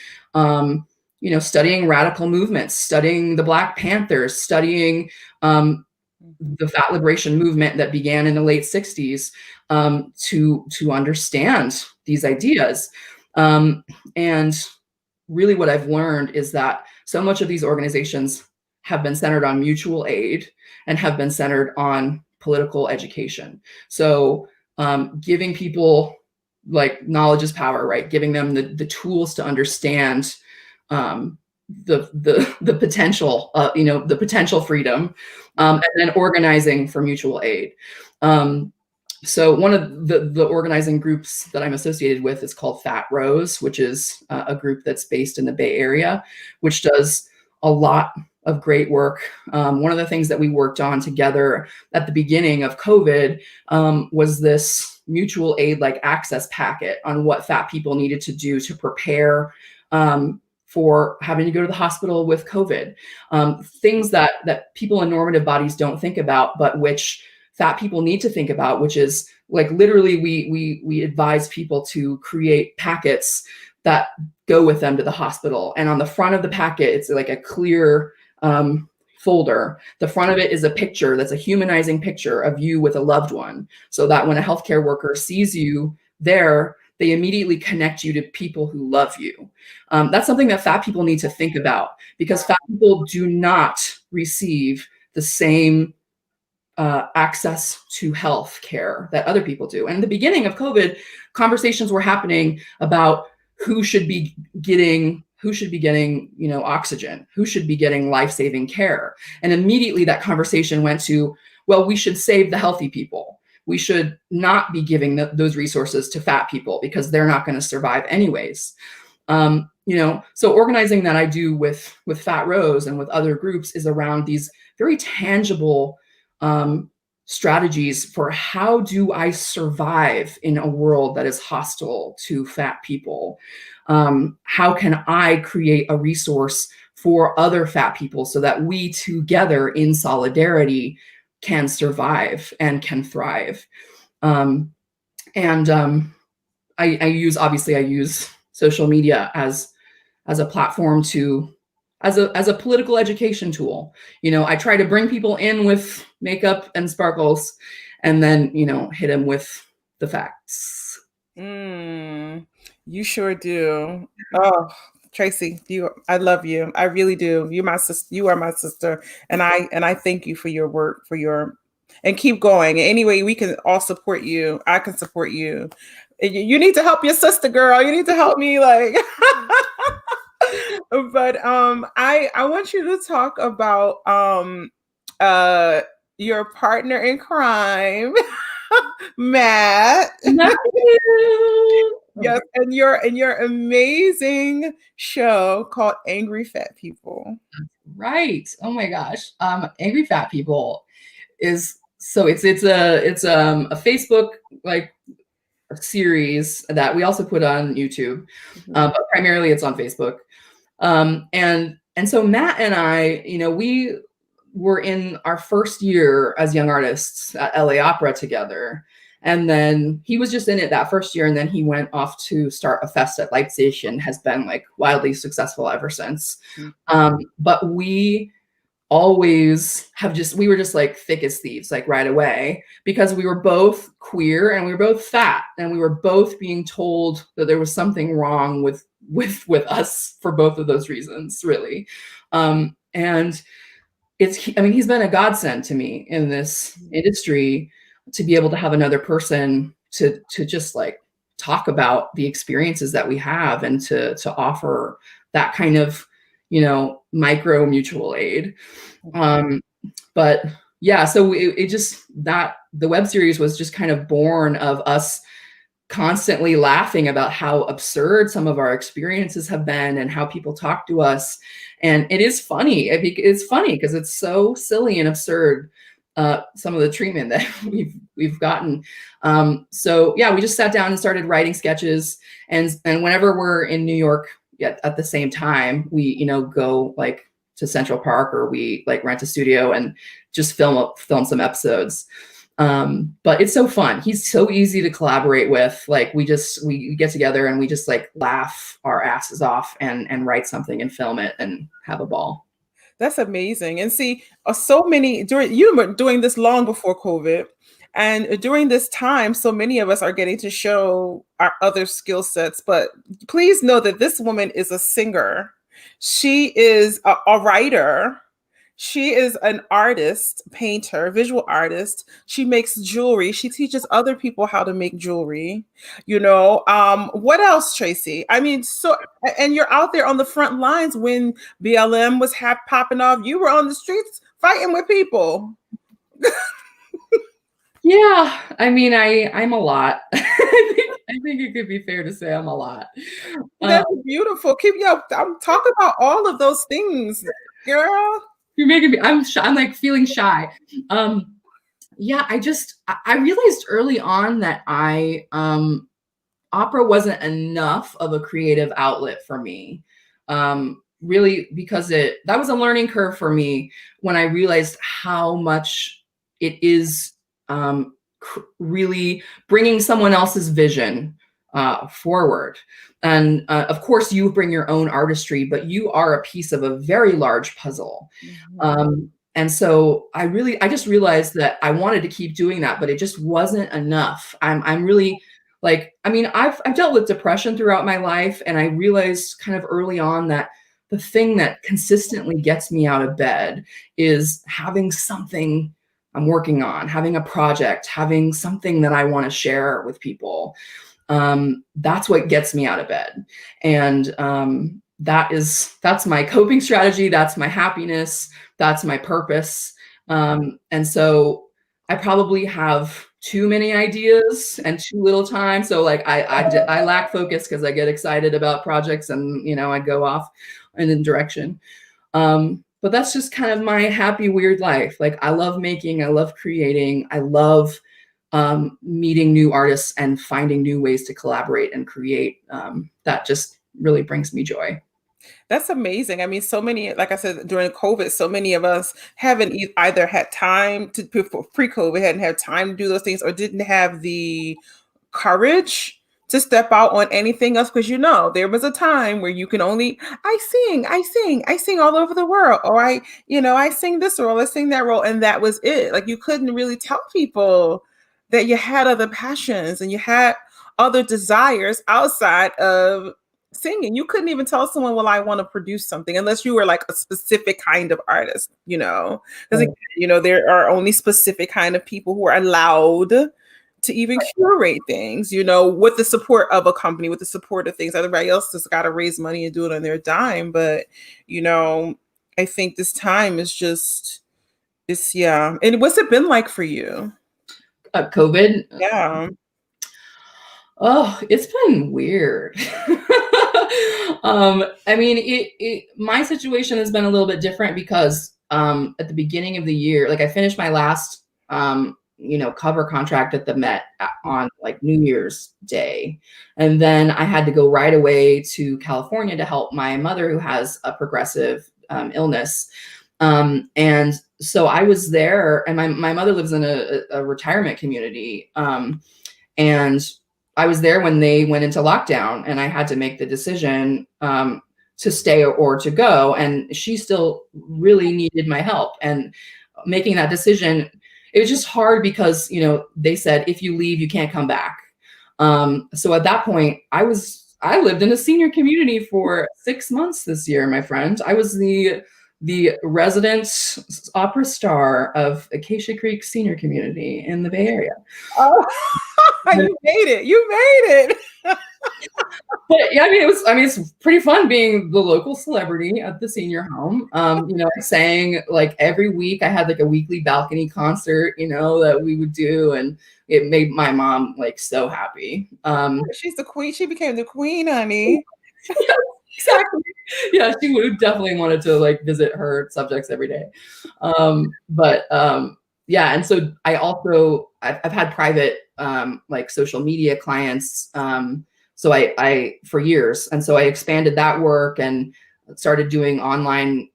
studying radical movements, studying the Black Panthers, studying the fat liberation movement that began in the late 60s, to understand these ideas. And really what I've learned is that so much of these organizations have been centered on mutual aid and have been centered on political education. So giving people, like, knowledge is power, right? Giving them the tools to understand the potential, the potential freedom, and then organizing for mutual aid. So one of the organizing groups that I'm associated with is called Fat Rose, which is a group that's based in the Bay Area, which does a lot of great work. One of the things that we worked on together at the beginning of COVID was this mutual aid like access packet on what fat people needed to do to prepare for having to go to the hospital with COVID. Things that people in normative bodies don't think about, but which fat people need to think about, which is like literally we advise people to create packets that go with them to the hospital. And on the front of the packet, it's like a clear folder. The front of it is a picture that's a humanizing picture of you with a loved one, so that when a healthcare worker sees you there, they immediately connect you to people who love you. That's something that fat people need to think about, because fat people do not receive the same access to health care that other people do. And in the beginning of COVID, conversations were happening about who should be getting, oxygen, who should be getting life-saving care. And immediately that conversation went to, well, we should save the healthy people. We should not be giving those resources to fat people because they're not going to survive anyways. So organizing that I do with Fat Rose and with other groups is around these very tangible strategies for how do I survive in a world that is hostile to fat people? How can I create a resource for other fat people so that we together in solidarity can survive and can thrive? I use social media as a platform as a political education tool. I try to bring people in with makeup and sparkles, and then hit them with the facts. You sure do. Oh, Tracy, I love you. I really do. You're my sister. You are my sister, and I thank you for your work, and keep going. Any way we can all support you, I can support you. You need to help your sister, girl. You need to help me, like. But I want you to talk about your partner in crime, Matt. Yes, and your amazing show called Angry Fat People. Right. Oh my gosh. Angry Fat People is it's a Facebook like series that we also put on YouTube, but primarily it's on Facebook. And so Matt and I, we were in our first year as young artists at LA Opera together. And then he was just in it that first year, and then he went off to start a fest at Leipzig and has been like wildly successful ever since. But we always we were just like thick as thieves, like right away, because we were both queer and we were both fat, and we were both being told that there was something wrong with us for both of those reasons, really. And I mean, he's been a godsend to me in this industry, to be able to have another person to just like talk about the experiences that we have, and to offer that kind of, micro mutual aid. But yeah, so it just, that the web series was just kind of born of us constantly laughing about how absurd some of our experiences have been and how people talk to us. And it is funny. I think it's funny because it's so silly and absurd, some of the treatment that we've gotten. So yeah, we just sat down and started writing sketches. And whenever we're in New York at the same time, we, go like to Central Park, or we like rent a studio and just film some episodes. But it's so fun. He's so easy to collaborate with. Like we get together and we just like laugh our asses off and write something and film it and have a ball. That's amazing. And see, so many you were doing this long before COVID. And during this time, so many of us are getting to show our other skill sets. But please know that this woman is a singer. She is a writer. She is an artist, painter, visual artist. She makes jewelry. She teaches other people how to make jewelry. What else, Tracy? I mean, and you're out there on the front lines when BLM was popping off. You were on the streets fighting with people. Yeah, I mean, I'm a lot. I think it could be fair to say I'm a lot. That's beautiful. I'm talking about all of those things, girl. You're making me, I'm like feeling shy. Yeah, I realized early on that opera wasn't enough of a creative outlet for me. Really, because that was a learning curve for me when I realized how much it is really bringing someone else's vision forward. And of course, you bring your own artistry, but you are a piece of a very large puzzle. And so I just realized that I wanted to keep doing that, but it just wasn't enough. I'm really like, I mean, I've dealt with depression throughout my life, and I realized kind of early on that the thing that consistently gets me out of bed is having something I'm working on, having a project, having something that I want to share with people. That's what gets me out of bed. And that's my coping strategy. That's my happiness. That's my purpose. And so I probably have too many ideas and too little time. So like I lack focus because I get excited about projects and, I go off in a direction. But that's just kind of my happy, weird life. Like I love making, I love creating, I love meeting new artists and finding new ways to collaborate and create. That just really brings me joy. That's amazing. I mean, so many, like I said, during COVID, so many of us haven't either had time to, pre-COVID, hadn't had time to do those things, or didn't have the courage to step out on anything else, because there was a time where you can only I sing all over the world, or I sing this role, I sing that role, and that was it. Like you couldn't really tell people that you had other passions and you had other desires outside of singing. You couldn't even tell someone, well, I want to produce something, unless you were like a specific kind of artist, because there are only specific kind of people who are allowed to even curate things, with the support of a company, with the support of things. Everybody else has got to raise money and do it on their dime. But, I think this time is yeah. And what's it been like for you? COVID? Yeah. Oh, it's been weird. I mean, my situation has been a little bit different because at the beginning of the year, like I finished my last cover contract at the Met on like New Year's Day. And then I had to go right away to California to help my mother, who has a progressive illness. And so I was there, and my mother lives in a retirement community. And I was there when they went into lockdown, and I had to make the decision to stay or to go. And she still really needed my help. And making that decision, it was just hard because, you know, they said, if you leave, you can't come back. So at that point, I lived in a senior community for 6 months this year, my friend. I was the resident opera star of Acacia Creek Senior Community in the Bay Area. Oh, you made it. You made it. But yeah, I mean, it's pretty fun being the local celebrity at the senior home. You know, I sang like every week. I had like a weekly balcony concert, you know, that we would do, and it made my mom like so happy. She's the queen. She became the queen, honey. Yeah, exactly. Yeah, she would definitely wanted to like visit her subjects every day. But yeah, and so I've had private like social media clients. So I for years, and so I expanded that work and started doing online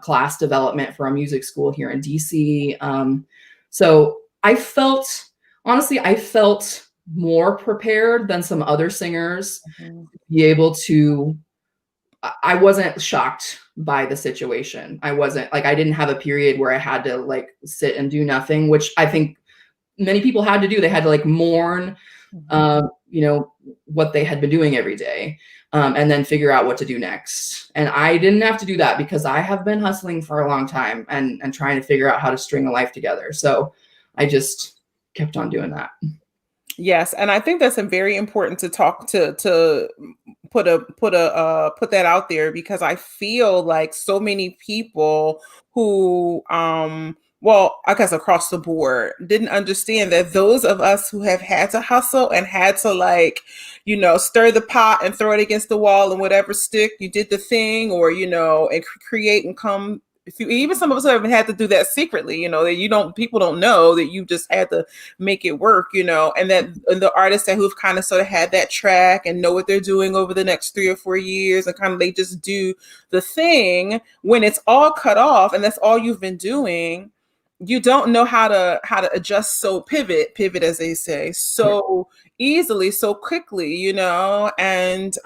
class development for a music school here in DC. So honestly, I felt more prepared than some other singers Mhm. to be able to. I wasn't shocked by the situation. I wasn't like, I didn't have a period where I had to like sit and do nothing, which I think many people had to do. They had to like mourn, Mhm. you know, what they had been doing every day, and then figure out what to do next. And I didn't have to do that because I have been hustling for a long time and trying to figure out how to string a life together. So I just kept on doing that. Yes, and I think that's a very important to talk to put that out there because I feel like so many people who well, I guess across the board didn't understand that those of us who have had to hustle and had to like, you know, stir the pot and throw it against the wall and whatever stick you did the thing or you know and create and come if you even some of us have had to do that secretly, you know, that you don't people don't know that you just had to make it work, you know, and that and the artists that who've kind of sort of had that track and know what they're doing over the next 3 or 4 years and kind of they just do the thing when it's all cut off and that's all you've been doing, you don't know how to adjust so pivot as they say Yeah. so easily so quickly, you know, and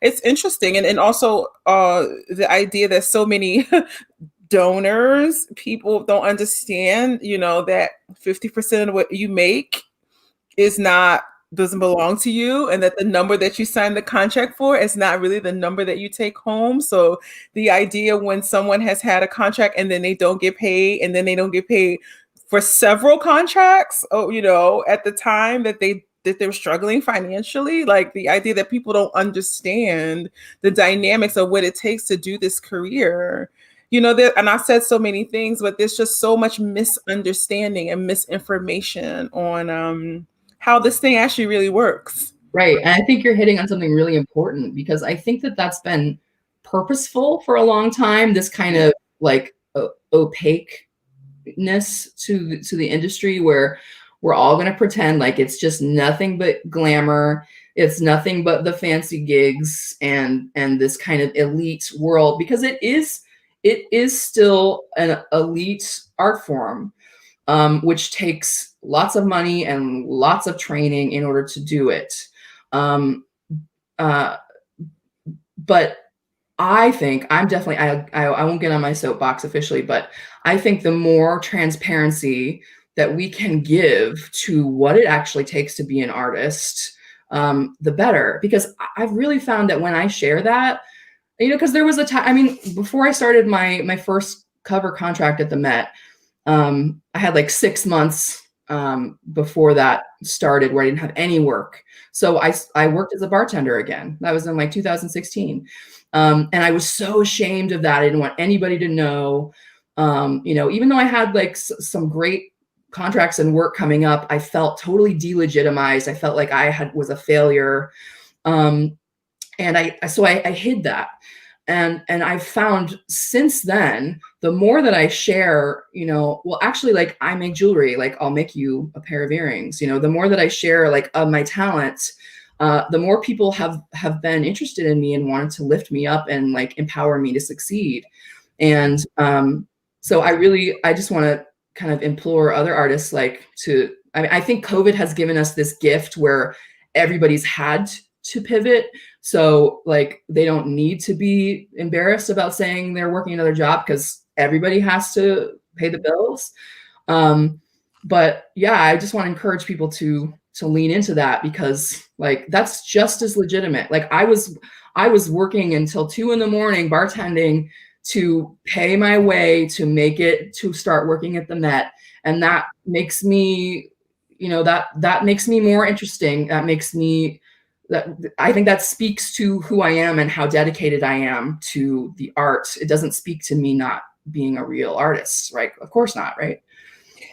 it's interesting and also the idea that so many donors people don't understand, you know, that 50% of what you make is not doesn't belong to you and that the number that you signed the contract for is not really the number that you take home. So the idea when someone has had a contract and then they don't get paid and then they don't get paid for several contracts, oh, you know, at the time that they're struggling financially, like the idea that people don't understand the dynamics of what it takes to do this career. You know, that and I said so many things, but there's just so much misunderstanding and misinformation on how this thing actually really works. Right. And I think you're hitting on something really important because I think that that's been purposeful for a long time, this kind of like opaqueness to the industry where we're all going to pretend like it's just nothing but glamour, it's nothing but the fancy gigs and this kind of elite world because it is still an elite art form, which takes lots of money and lots of training in order to do it. Um, uh, but I think I'm definitely I won't get on my soapbox officially, but I think the more transparency that we can give to what it actually takes to be an artist, the better. Because I've really found that when I share that, you know, because there was a time, I mean, before I started my first cover contract at the Met, I had like 6 months before that started where I didn't have any work. So I worked as a bartender again. That was in like 2016. And I was so ashamed of that. I didn't want anybody to know. You know, even though I had like some great contracts and work coming up, I felt totally delegitimized. I felt like was a failure. Um, and I hid that. And I've found since then, the more that I share, you know, well, actually, like I make jewelry, like I'll make you a pair of earrings, you know, the more that I share like of my talents, the more people have been interested in me and wanted to lift me up and like empower me to succeed. And So I just want to kind of implore other artists I mean, I think COVID has given us this gift where everybody's had to pivot. So like they don't need to be embarrassed about saying they're working another job because everybody has to pay the bills. Um, but yeah, I just want to encourage people to lean into that because like that's just as legitimate. Like I was working until 2 a.m. bartending to pay my way to make it to start working at the Met. And that makes me, that makes me more interesting. That makes me that I think that speaks to who I am and how dedicated I am to the art. It doesn't speak to me not being a real artist, right? Of course not, right?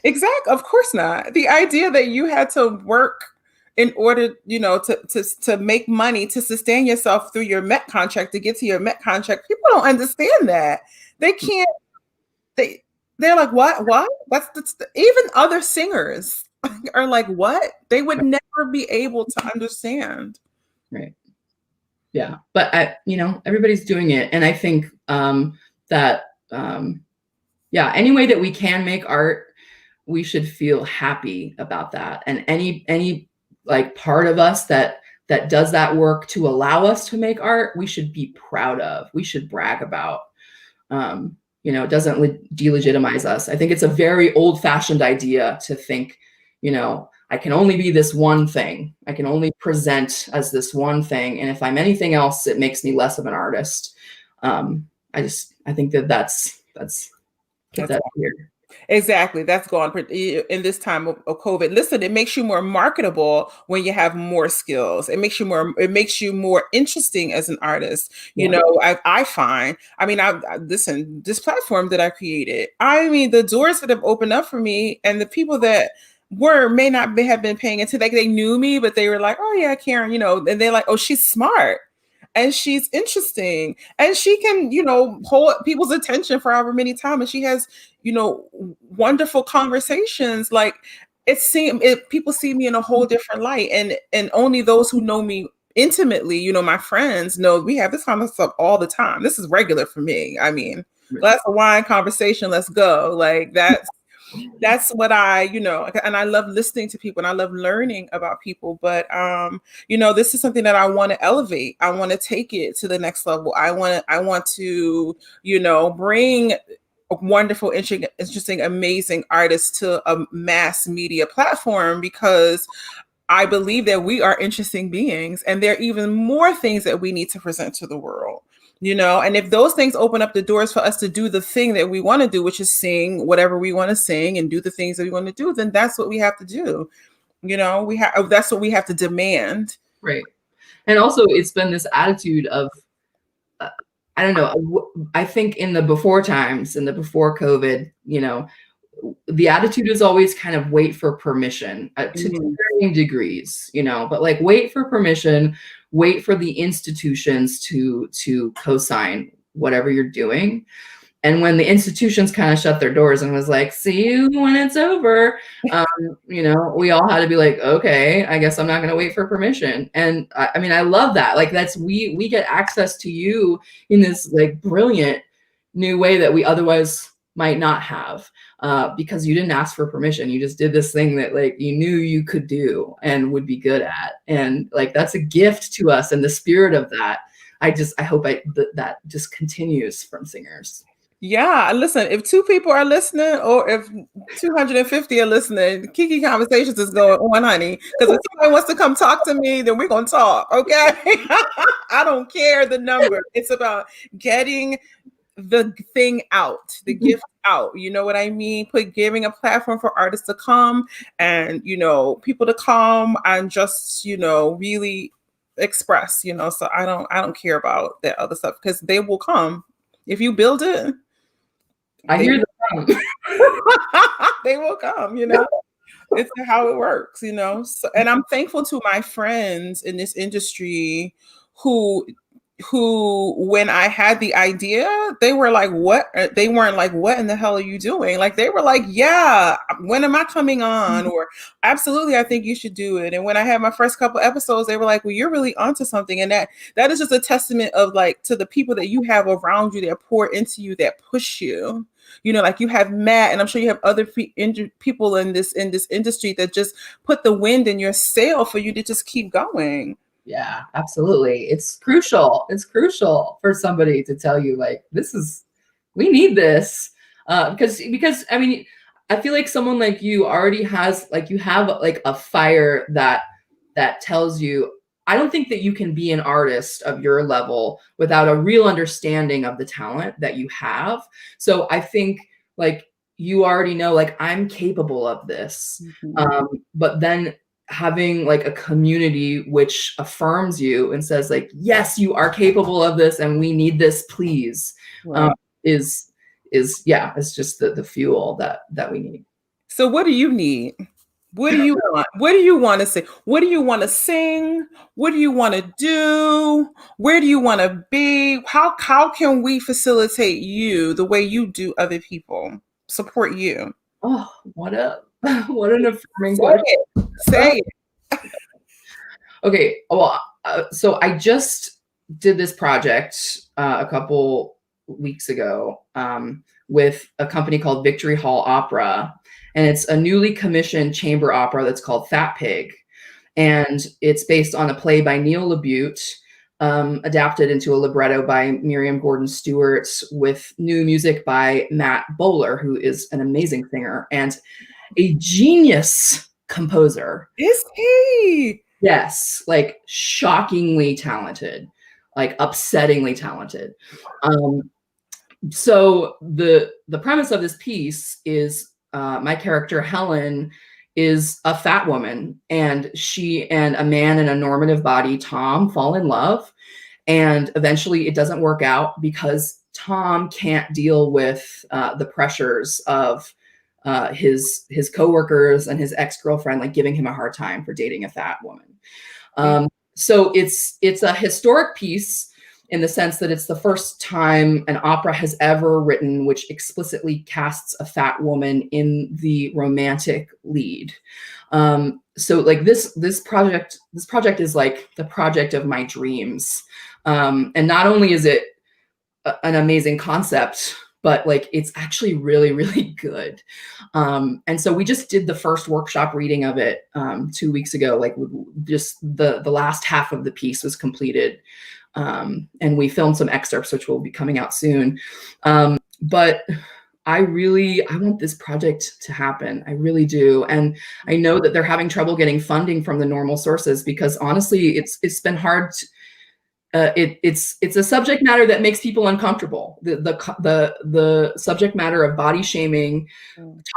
Exactly. Of course not. The idea that you had to work in order, to make money to sustain yourself through your Met contract to get to your Met contract. People don't understand that. They can't. They they're like, what? What? Even other singers are like, what? They would never be able to understand. Right. Yeah. But everybody's doing it. And I think that yeah, any way that we can make art, we should feel happy about that. And any like part of us that does that work to allow us to make art, we should be proud of. We should brag about. It doesn't delegitimize us. I think it's a very old-fashioned idea to think, I can only be this one thing. I can only present as this one thing. And if I'm anything else, it makes me less of an artist. I think that's put That's that here. Exactly. That's gone in this time of COVID. Listen, it makes you more marketable when you have more skills. It makes you more interesting as an artist. Yeah. I find, I mean, listen, this platform that I created, I mean, the doors that have opened up for me and the people that may not have been paying attention, like they knew me, but they were like, oh yeah, Karen, and they're like, oh, she's smart and she's interesting and she can hold people's attention for however many time, and she has wonderful conversations. Like people see me in a whole different light, and only those who know me intimately, my friends, know we have this kind of stuff all the time. This is regular for me. I mean, glass of wine, conversation, let's go. Like that's what and I love listening to people and I love learning about people. But this is something that I want to elevate. I want to take it to the next level. I want to, bring wonderful, interesting, amazing artists to a mass media platform, because I believe that we are interesting beings and there are even more things that we need to present to the world. And if those things open up the doors for us to do the thing that we want to do, which is sing whatever we want to sing and do the things that we want to do, then that's what we have to do. That's what we have to demand. Right. And also it's been this attitude of, I don't know, I think in the before times, in the before COVID, the attitude is always kind of wait for permission to varying degrees, but like wait for permission, wait for the institutions to co-sign whatever you're doing. And when the institutions kind of shut their doors and was like, see you when it's over, we all had to be like, okay, I guess I'm not going to wait for permission. And I mean, I love that. Like we get access to you in this like brilliant new way that we otherwise might not have, because you didn't ask for permission. You just did this thing that like you knew you could do and would be good at. And like, that's a gift to us. And the spirit of that, I hope that just continues from singers. Yeah, listen, if 2 people are listening or if 250 are listening, Kiki Conversations is going on, honey. Because if somebody wants to come talk to me, then we're going to talk, okay? I don't care the number. It's about getting the thing out, the gift out. You know what I mean? Giving a platform for artists to come and, people to come and just, really express, so I don't care about that other stuff because they will come. If you build it, I hear them. they will come, It's how it works, So, and I'm thankful to my friends in this industry who when I had the idea, they were like, what? They weren't like, what in the hell are you doing? Like they were like, yeah, when am I coming on? Or absolutely, I think you should do it. And when I had my first couple episodes, they were like, well, you're really onto something. And that is just a testament of like to the people that you have around you that pour into you, that push you. You know, like you have Matt, and I'm sure you have other people in this industry that just put the wind in your sail for you to just keep going. Yeah, absolutely. It's crucial. It's crucial for somebody to tell you like we need this. Because I mean, I feel like someone like you already has like you have like a fire that tells you I don't think that you can be an artist of your level without a real understanding of the talent that you have. So I think like you already know like I'm capable of this. Mhm. But then having like a community which affirms you and says like, yes, you are capable of this and we need this, please, um, Right. is yeah, it's just the fuel that we need. So what do you need? What do you want? What do you want to say? What do you want to sing? What do you want to do? Where do you want to be? How can we facilitate you the way you do other people? Support you. Oh, what a what an affirming Say question. it. Say it. Okay, well, so I just did this project a couple weeks ago with a company called Victory Hall Opera, and it's a newly commissioned chamber opera that's called Fat Pig, and it's based on a play by Neil LaBute, adapted into a libretto by Miriam Gordon Stewart, with new music by Matt Bowler, who is an amazing singer and a genius composer. Is he? Yes, like shockingly talented, like upsettingly talented. Um, so the premise of this piece is my character Helen is a fat woman, and she and a man in a normative body, Tom, fall in love, and eventually it doesn't work out because Tom can't deal with the pressures of his coworkers and his ex-girlfriend like giving him a hard time for dating a fat woman. So it's a historic piece in the sense that it's the first time an opera has ever written which explicitly casts a fat woman in the romantic lead. So like this project is like the project of my dreams. And not only is it an amazing concept, but like it's actually really, really good. And so we just did the first workshop reading of it 2 weeks ago. Like just the last half of the piece was completed, and we filmed some excerpts, which will be coming out soon. But I want this project to happen. I really do. And I know that they're having trouble getting funding from the normal sources because honestly, it's been hard. It's a subject matter that makes people uncomfortable. The subject matter of body shaming,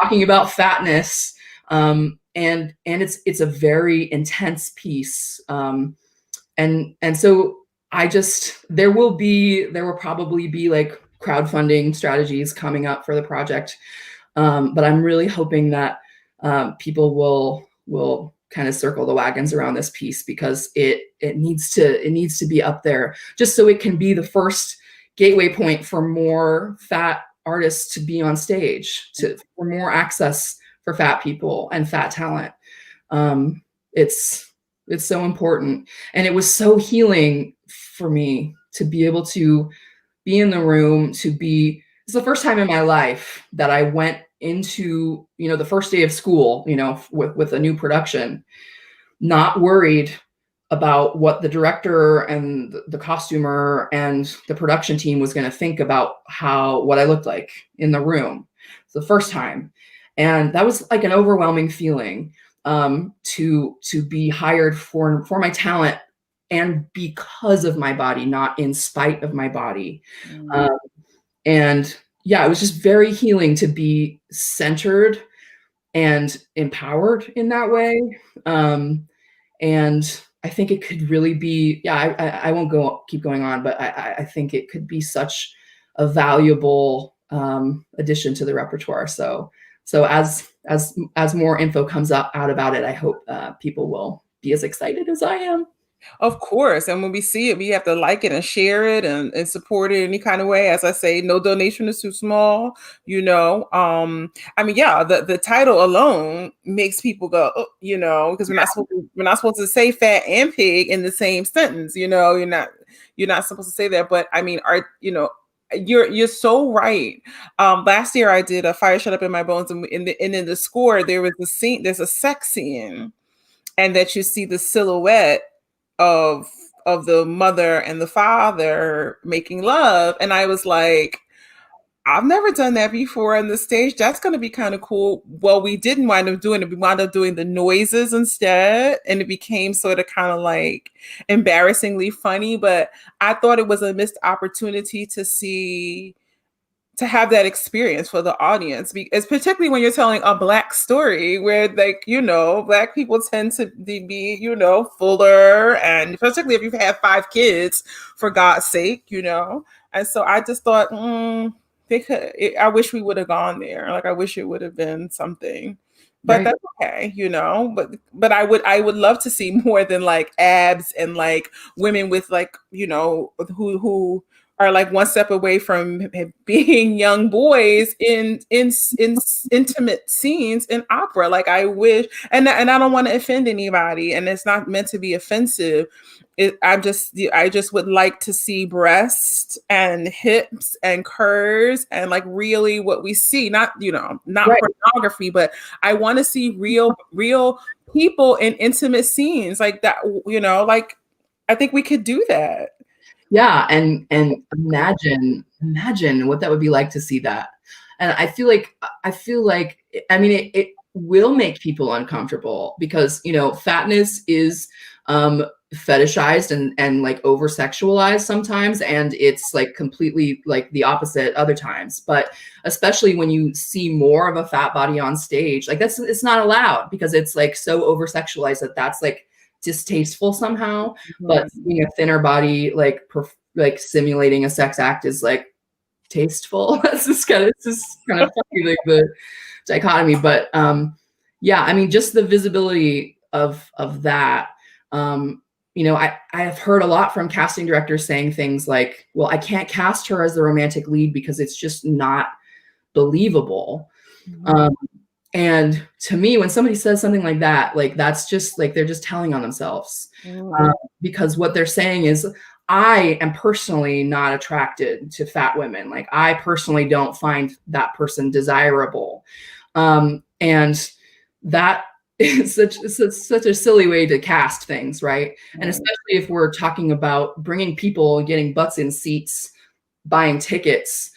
talking about fatness, and it's a very intense piece. And so there will probably be like crowdfunding strategies coming up for the project, but I'm really hoping that people will kind of circle the wagons around this piece because it needs to be up there just so it can be the first gateway point for more fat artists to be on stage, for more access for fat people and fat talent. It's so important, and it was so healing for me to be able to be in the room, it's the first time in my life that I went into, the first day of school, with a new production, not worried about what the director and the costumer and the production team was going to think about what I looked like in the room. It's the first time. And that was like an overwhelming feeling, to be hired for my talent and because of my body, not in spite of my body. And yeah, it was just very healing to be centered and empowered in that way. And I think it could really be, I won't keep going on, but I think it could be such a valuable addition to the repertoire. So as more info comes out about it, I hope people will be as excited as I am. Of course. And when we see it, we have to like it and share it and support it any kind of way. As I say, no donation is too small, I mean, yeah, the title alone makes people go, oh, because we're not supposed to say fat and pig in the same sentence, you're not supposed to say that. But I mean, You're so right. Last year I did a Fire Shut Up in My Bones, and in the score there was a scene. There's a sex scene, and that you see the silhouette of the mother and the father making love, and I was like, I've never done that before on the stage. That's going to be kind of cool. Well, we didn't wind up doing it. We wound up doing the noises instead, and it became sort of kind of like embarrassingly funny. But I thought it was a missed opportunity to have that experience for the audience, because particularly when you're telling a black story where, like, black people tend to be, fuller, and particularly if you've had 5 kids, for God's sake, and so I just thought, I wish we would have gone there. Like, I wish it would have been something, but Right. that's okay, but I would love to see more than like abs and like women with like, who are like one step away from being young boys in intimate scenes in opera. Like, I wish, and I don't want to offend anybody, and it's not meant to be offensive. I just would like to see breasts and hips and curves and like really what we see, not Right. pornography, but I want to see real people in intimate scenes like that. Like, I think we could do that. Yeah, and imagine what that would be like to see that. And I feel like I mean it will make people uncomfortable because fatness is fetishized and like over sexualized sometimes, and it's like completely like the opposite other times. But especially when you see more of a fat body on stage, like it's not allowed because it's like so over sexualized that's like distasteful somehow. But Mhm. seeing a thinner body like simulating a sex act is like tasteful. It's just kind of funny, like the dichotomy. But yeah, I mean, just the visibility of that. I have heard a lot from casting directors saying things like, well, I can't cast her as the romantic lead because it's just not believable. Mhm. um, and to me, when somebody says something like that, like that's just like they're just telling on themselves. Mhm. Because what they're saying is, I am personally not attracted to fat women. Like, I personally don't find that person desirable. And that is such a silly way to cast things, right? And Right. especially if we're talking about bringing people, getting butts in seats, buying tickets,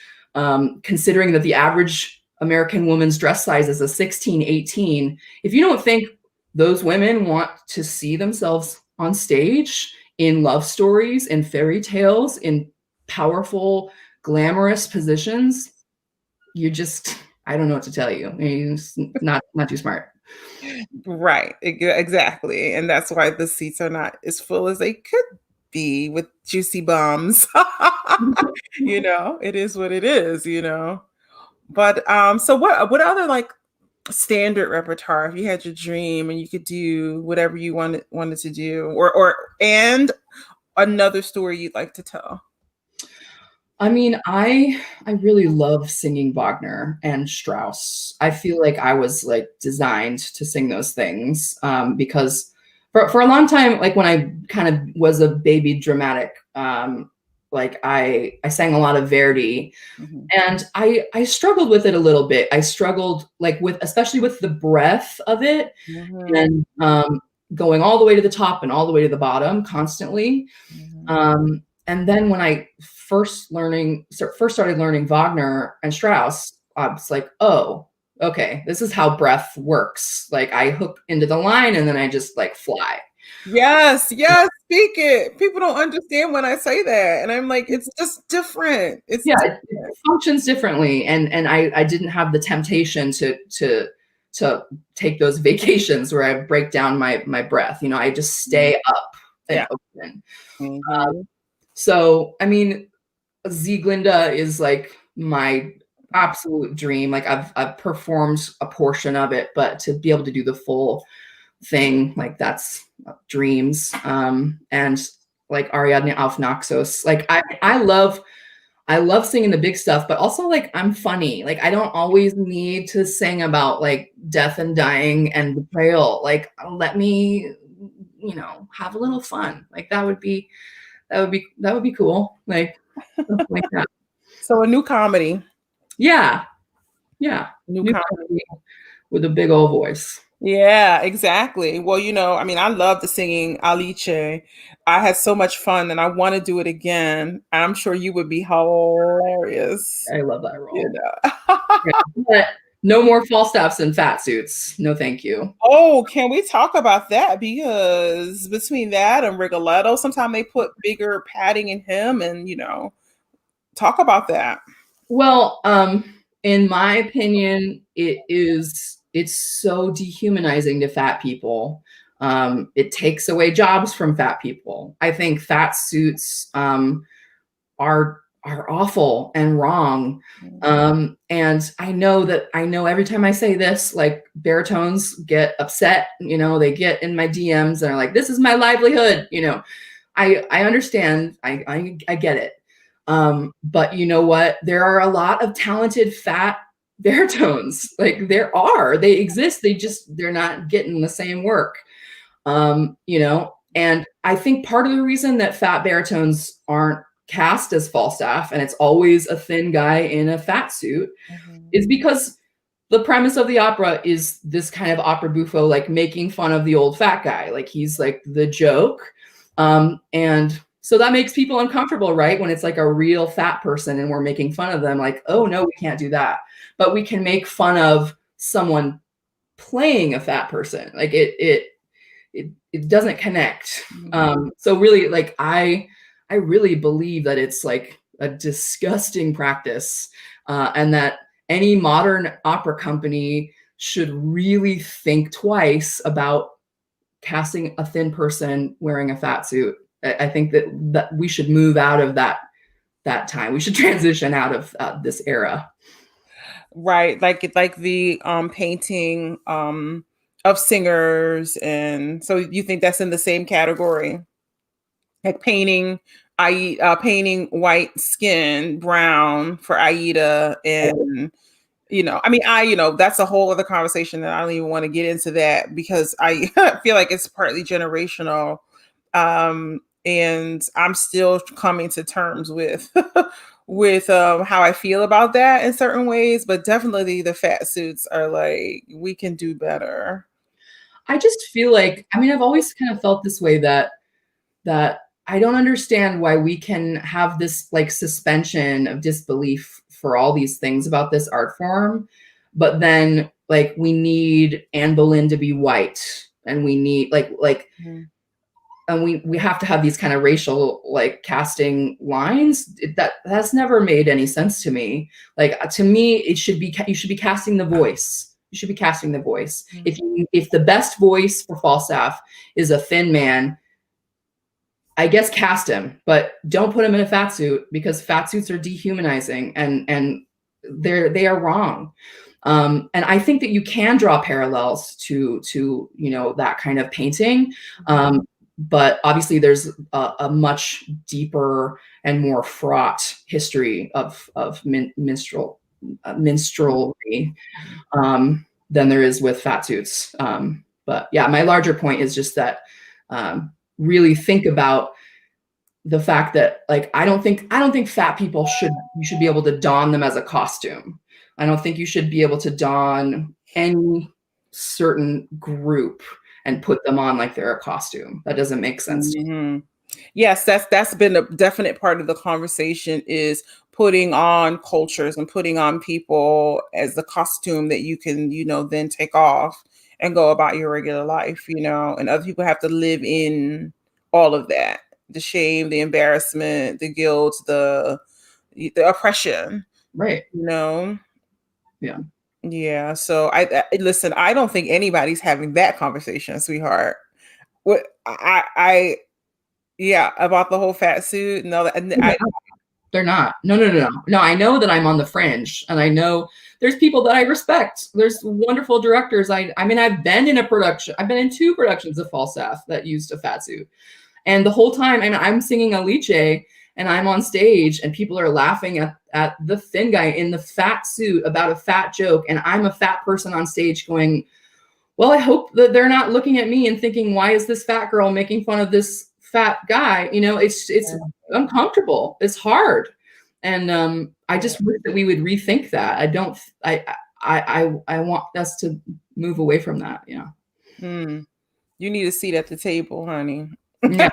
considering that the average American woman's dress size is a 16, 18. If you don't think those women want to see themselves on stage in love stories, in fairy tales, in powerful, glamorous positions, I don't know what to tell you. I mean, it's not too smart. Right. Exactly. And that's why the seats are not as full as they could be with juicy bums. It is what it is. But so what other like standard repertoire, if you had your dream and you could do whatever you wanted to do, and another story you'd like to tell? I mean, I really love singing Wagner and Strauss. I feel like I was like designed to sing those things, because for a long time, like when I kind of was a baby dramatic, like I sang a lot of Verdi, Mhm. and I struggled with it a little bit. I struggled like with especially with the breath of it, Mhm. and going all the way to the top and all the way to the bottom constantly. Mhm. And then when I first started learning Wagner and Strauss, I was like, oh, okay, this is how breath works. Like, I hook into the line and then I just like fly. Yes, yes, speak it. People don't understand when I say that, and I'm like, it's just different. It's Yeah, it different. functions differently, and I didn't have the temptation to take those vacations where I break down my breath. I just stay up and Yeah. open. Mhm. So I mean, Sieglinde is like my absolute dream. Like, I've performed a portion of it, but to be able to do the full thing, like that's dreams. And like Ariadne auf Naxos, like I love singing the big stuff, but also like I'm funny. Like, I don't always need to sing about like death and dying and betrayal. Like, let me, have a little fun. Like, that would be cool. Like, something like that. So a new comedy. Yeah, yeah, New new comedy. comedy with a big old voice. Yeah, exactly. Well, I mean, I love the singing Alice. I had so much fun and I want to do it again. I'm sure you would be hilarious. I love that You role. know. Yeah, but no more Falstaffs and fat suits. No, thank you. Oh, can we talk about that? Because between that and Rigoletto, sometimes they put bigger padding in him and, talk about that. Well, in my opinion, it's so dehumanizing to fat people. It takes away jobs from fat people. I think fat suits are awful and wrong. And I know every time I say this, like baritones get upset. They get in my DMs and are like, "This is my livelihood." I understand. I get it. But you know what? There are a lot of talented fat baritones. Like they exist. They're not getting the same work. And I think part of the reason that fat baritones aren't cast as Falstaff and it's always a thin guy in a fat suit Mhm. is because the premise of the opera is this kind of opera buffo, like making fun of the old fat guy. Like he's like the joke. And so that makes people uncomfortable, right? When it's like a real fat person and we're making fun of them, like, oh no, we can't do that. But we can make fun of someone playing a fat person. Like it doesn't connect. Mhm. So really, like I really believe that it's like a disgusting practice, and that any modern opera company should really think twice about casting a thin person wearing a fat suit. I think that we should move out of that time. We should transition out of this era. Right, like the painting of singers, and so you think that's in the same category, like painting white skin brown for Aida, and I mean, that's a whole other conversation that I don't even want to get into that because I feel like it's partly generational. And I'm still coming to terms with with how I feel about that in certain ways, but definitely the fat suits are like we can do better. I just feel like, I mean, I've always kind of felt this way that I don't understand why we can have this like suspension of disbelief for all these things about this art form, but then like we need Anne Boleyn to be white, and we need Mhm. and we have to have these kind of racial like casting lines. That's never made any sense to me. Like to me, you should be casting the voice. You should be casting the voice. If the best voice for Falstaff is a thin man, I guess cast him, but don't put him in a fat suit because fat suits are dehumanizing and they are wrong. And I think that you can draw parallels to that kind of painting. But obviously there's a much deeper and more fraught history of minstrelry than there is with fat suits. But yeah, my larger point is just that really think about the fact that like I don't think fat people you should be able to don them as a costume. I don't think you should be able to don any certain group and put them on like they're a costume. That doesn't make sense. Mhm. Yes, that's been a definite part of the conversation is putting on cultures and putting on people as the costume that you can, then take off and go about your regular life, and other people have to live in all of that. The shame, the embarrassment, the guilt, the oppression, Right. you know. Yeah. Yeah, so listen, I don't think anybody's having that conversation, sweetheart. What I yeah, about the whole fat suit. No, and They're I not. They're not. No, no, no, no. No, I know that I'm on the fringe and I know there's people that I respect. There's wonderful directors. I mean, I've been in two productions of Falstaff that used a fat suit. And the whole time, I mean, I'm singing Alice and I'm on stage and people are laughing at the thin guy in the fat suit about a fat joke. And I'm a fat person on stage going, well, I hope that they're not looking at me and thinking, why is this fat girl making fun of this fat guy? It's uncomfortable. It's hard. And I just wish that we would rethink that. I don't. I want us to move away from that. Yeah. Mm. You need a seat at the table, honey. Yeah.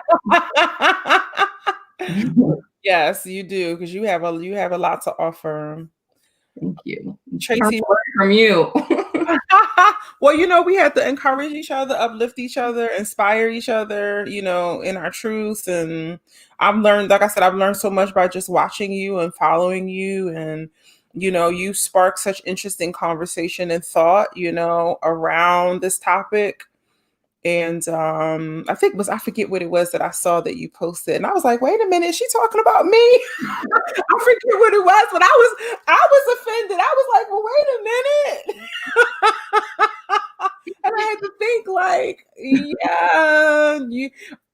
Yes, you do, because you have a lot to offer. Thank you. Trying Tracy. to learn from you. Well, we have to encourage each other, uplift each other, inspire each other, in our truths. And I've learned, like I said, I've learned so much by just watching you and following you. And, you spark such interesting conversation and thought, around this topic. And I forget what it was that I saw that you posted. And I was like, wait a minute, is she talking about me? I forget what it was, but I was offended. I was like, well, wait a minute. And I had to think like, yeah,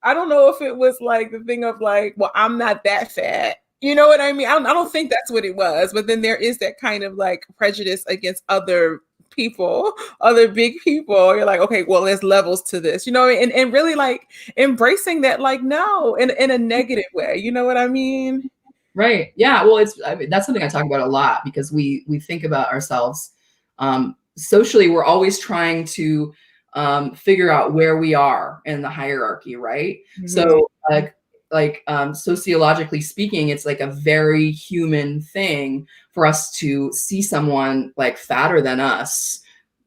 I don't know if it was like the thing of like, well, I'm not that fat. You know what I mean? I don't think that's what it was. But then there is that kind of like prejudice against other people, other big people. You're like, okay, well, there's levels to this, and really like embracing that, like, no, in a negative way. You know what I mean? Right. Yeah. Well, that's something I talk about a lot, because we think about ourselves socially. We're always trying to figure out where we are in the hierarchy, right? Mm-hmm. So sociologically speaking, it's like a very human thing for us to see someone like fatter than us,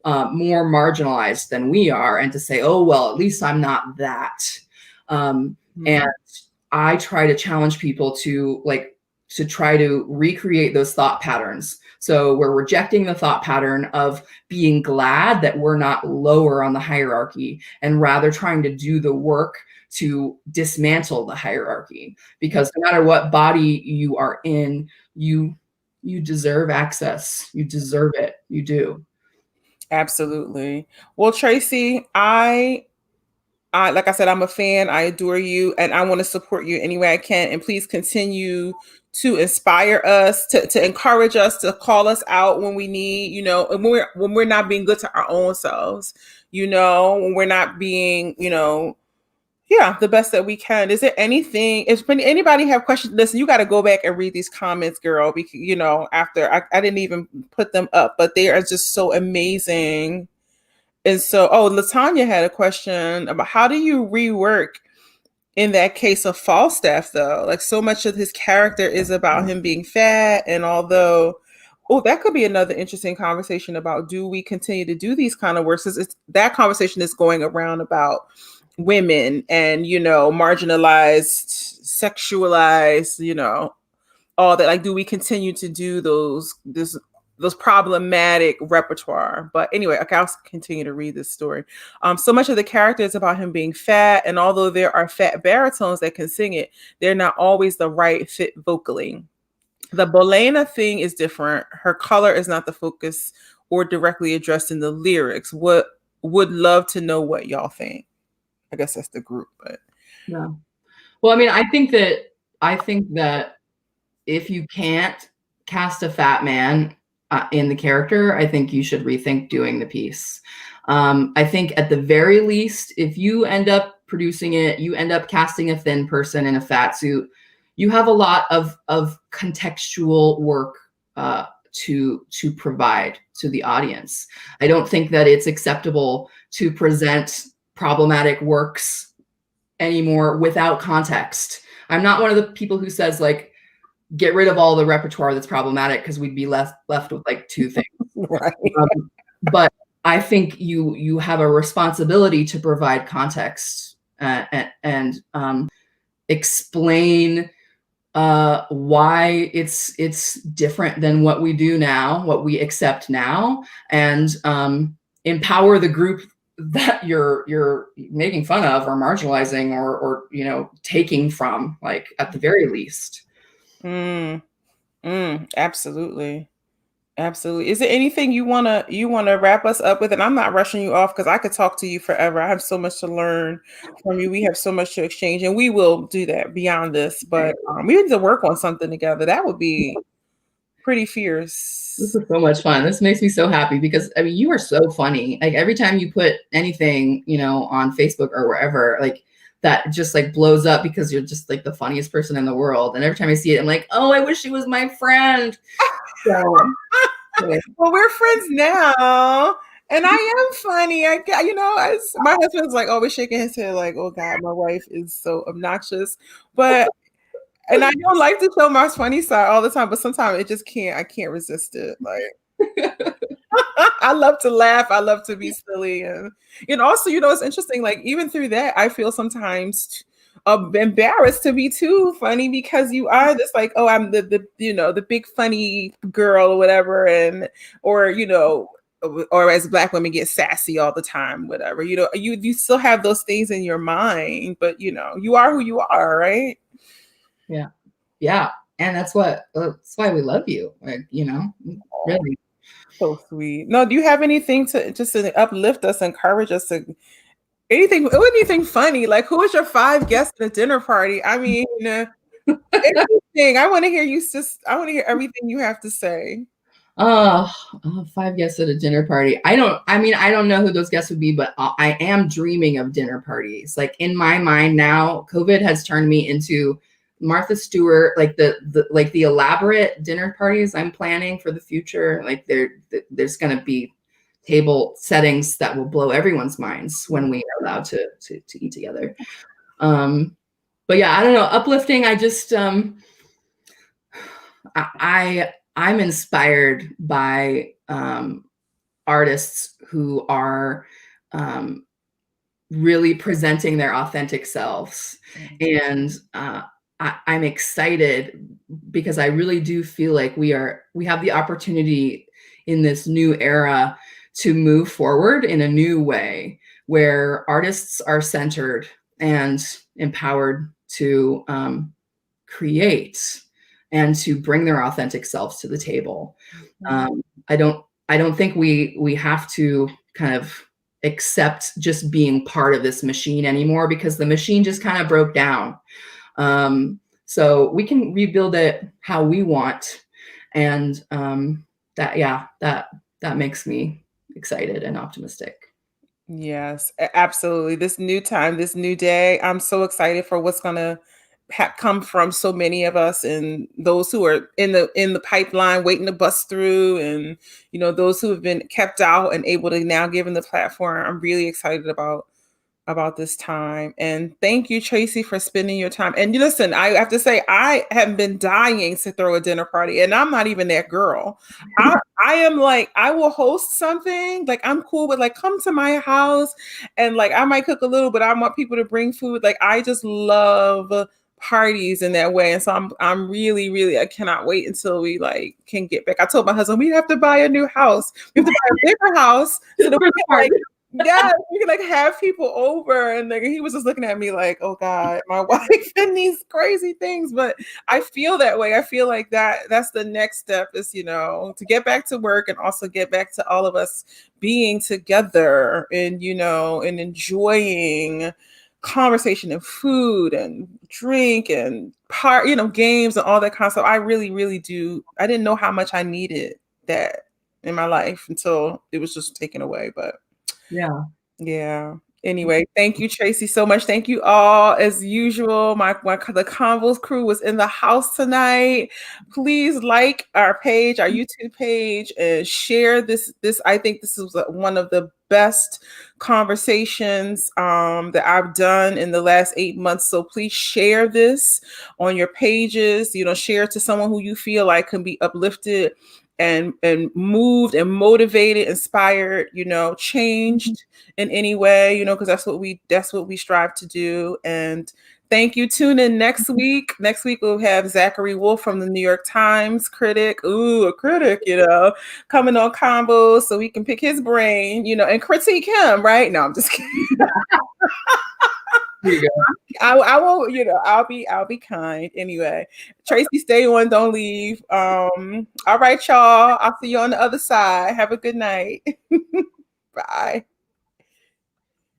more marginalized than we are, and to say, oh, well, at least I'm not that. And I try to challenge people to try to recreate those thought patterns. So we're rejecting the thought pattern of being glad that we're not lower on the hierarchy, and rather trying to do the work to dismantle the hierarchy. Because no matter what body you are in, you deserve access. You deserve it. You do. Absolutely. Well, Tracy, I like I said, I'm a fan. I adore you, and I want to support you any way I can. And please continue to inspire us, to encourage us, to call us out when we need, and when we're not being good to our own selves, when we're not being, yeah, the best that we can. Is there anything? If anybody have questions, listen, you got to go back and read these comments, girl. Because after I didn't even put them up, but they are just so amazing. And so, Latanya had a question about how do you rework in that case of Falstaff, though? Like, so much of his character is about him being fat. And although, that could be another interesting conversation about, do we continue to do these kind of works? That conversation is going around about women and, marginalized, sexualized, all that. Like, do we continue to do those problematic repertoire? But anyway, okay, I'll continue to read this story. So much of the character is about him being fat, and although there are fat baritones that can sing it, they're not always the right fit vocally. The Bolena thing is different. Her color is not the focus or directly addressed in the lyrics. Would love to know what y'all think. I guess that's the group, but yeah. Well, I mean, I think that if you can't cast a fat man in the character, I think you should rethink doing the piece. I think at the very least, if you end up producing it, you end up casting a thin person in a fat suit, you have a lot of contextual work to provide to the audience. I don't think that it's acceptable to present problematic works anymore without context. I'm not one of the people who says like, get rid of all the repertoire that's problematic, because we'd be left with like two things. right. But I think you have a responsibility to provide context and explain why it's different than what we do now, what we accept now, and empower the group that you're making fun of or marginalizing or taking from, like, at the very least. Absolutely. Absolutely. Is there anything you wanna wrap us up with? And I'm not rushing you off, because I could talk to you forever. I have so much to learn from you. We have so much to exchange, and we will do that beyond this. But we need to work on something together. That would be pretty fierce. This is so much fun. This makes me so happy, because I mean, you are so funny. Like, every time you put anything, on Facebook or wherever, like that just like blows up because you're just like the funniest person in the world. And every time I see it, I'm like, oh, I wish she was my friend. So, yeah. Well, we're friends now. And I am funny. My husband's like always shaking his head, like, "Oh God, my wife is so obnoxious." But and I don't like to show my funny side all the time, but sometimes it just can't. I can't resist it. Like, I love to laugh. I love to be silly, and also, it's interesting. Like even through that, I feel sometimes embarrassed to be too funny because you are this like, oh, I'm the big funny girl or whatever, and or or as Black women get sassy all the time, whatever. You still have those things in your mind, but you are who you are, right? Yeah. Yeah. And that's why we love you. Like, really. So sweet. No, do you have anything to just to uplift us, encourage us to anything funny? Like, who was your 5 guests at a dinner party? I mean, anything. I want to hear everything you have to say. Oh, 5 guests at a dinner party. I don't know who those guests would be, but I am dreaming of dinner parties. Like in my mind now, COVID has turned me into Martha Stewart, like the elaborate dinner parties I'm planning for the future. Like there's going to be table settings that will blow everyone's minds when we are allowed to eat together. But yeah, I don't know. Uplifting. I just I'm inspired by artists who are really presenting their authentic selves, and I'm excited because I really do feel like we have the opportunity in this new era to move forward in a new way where artists are centered and empowered to create and to bring their authentic selves to the table. I don't think we have to kind of accept just being part of this machine anymore because the machine just kind of broke down. So we can rebuild it how we want, and that makes me excited and optimistic. Yes, absolutely. This new time, this new day, I'm so excited for what's gonna come from so many of us, and those who are in the pipeline waiting to bust through, and those who have been kept out and able to now give them the platform. I'm really excited about this time. And thank you, Tracy, for spending your time. And listen, I have to say, I have been dying to throw a dinner party, and I'm not even that girl. I am like, I will host something. Like, I'm cool with like, come to my house, and like, I might cook a little, but I want people to bring food. Like, I just love parties in that way. And so I'm really, really, I cannot wait until we like can get back. I told my husband we have to buy a new house. We have to buy a bigger house so that we can like yeah, we can like have people over, and like he was just looking at me like, "Oh God, my wife and these crazy things." But I feel that way. I feel like that's the next step is to get back to work and also get back to all of us being together and and enjoying conversation and food and drink and games and all that kind of stuff. I really, really do. I didn't know how much I needed that in my life until it was just taken away, but. Yeah. Yeah. Anyway, thank you, Tracy, so much. Thank you all. As usual, the Convos crew was in the house tonight. Please like our page, our YouTube page, and share this. I think this is one of the best conversations that I've done in the last 8 months. So please share this on your pages. Share it to someone who you feel like can be uplifted and moved and motivated, inspired, changed in any way, because that's what we strive to do. And thank you. Tune in next week. Next week we'll have Zachary Wolf from the New York Times, critic. Ooh, a critic, coming on Combos so we can pick his brain, and critique him, right? No, I'm just kidding. There you go. I won't, I'll be kind. Anyway, Tracy, stay on, don't leave. All right, y'all. I'll see you on the other side. Have a good night.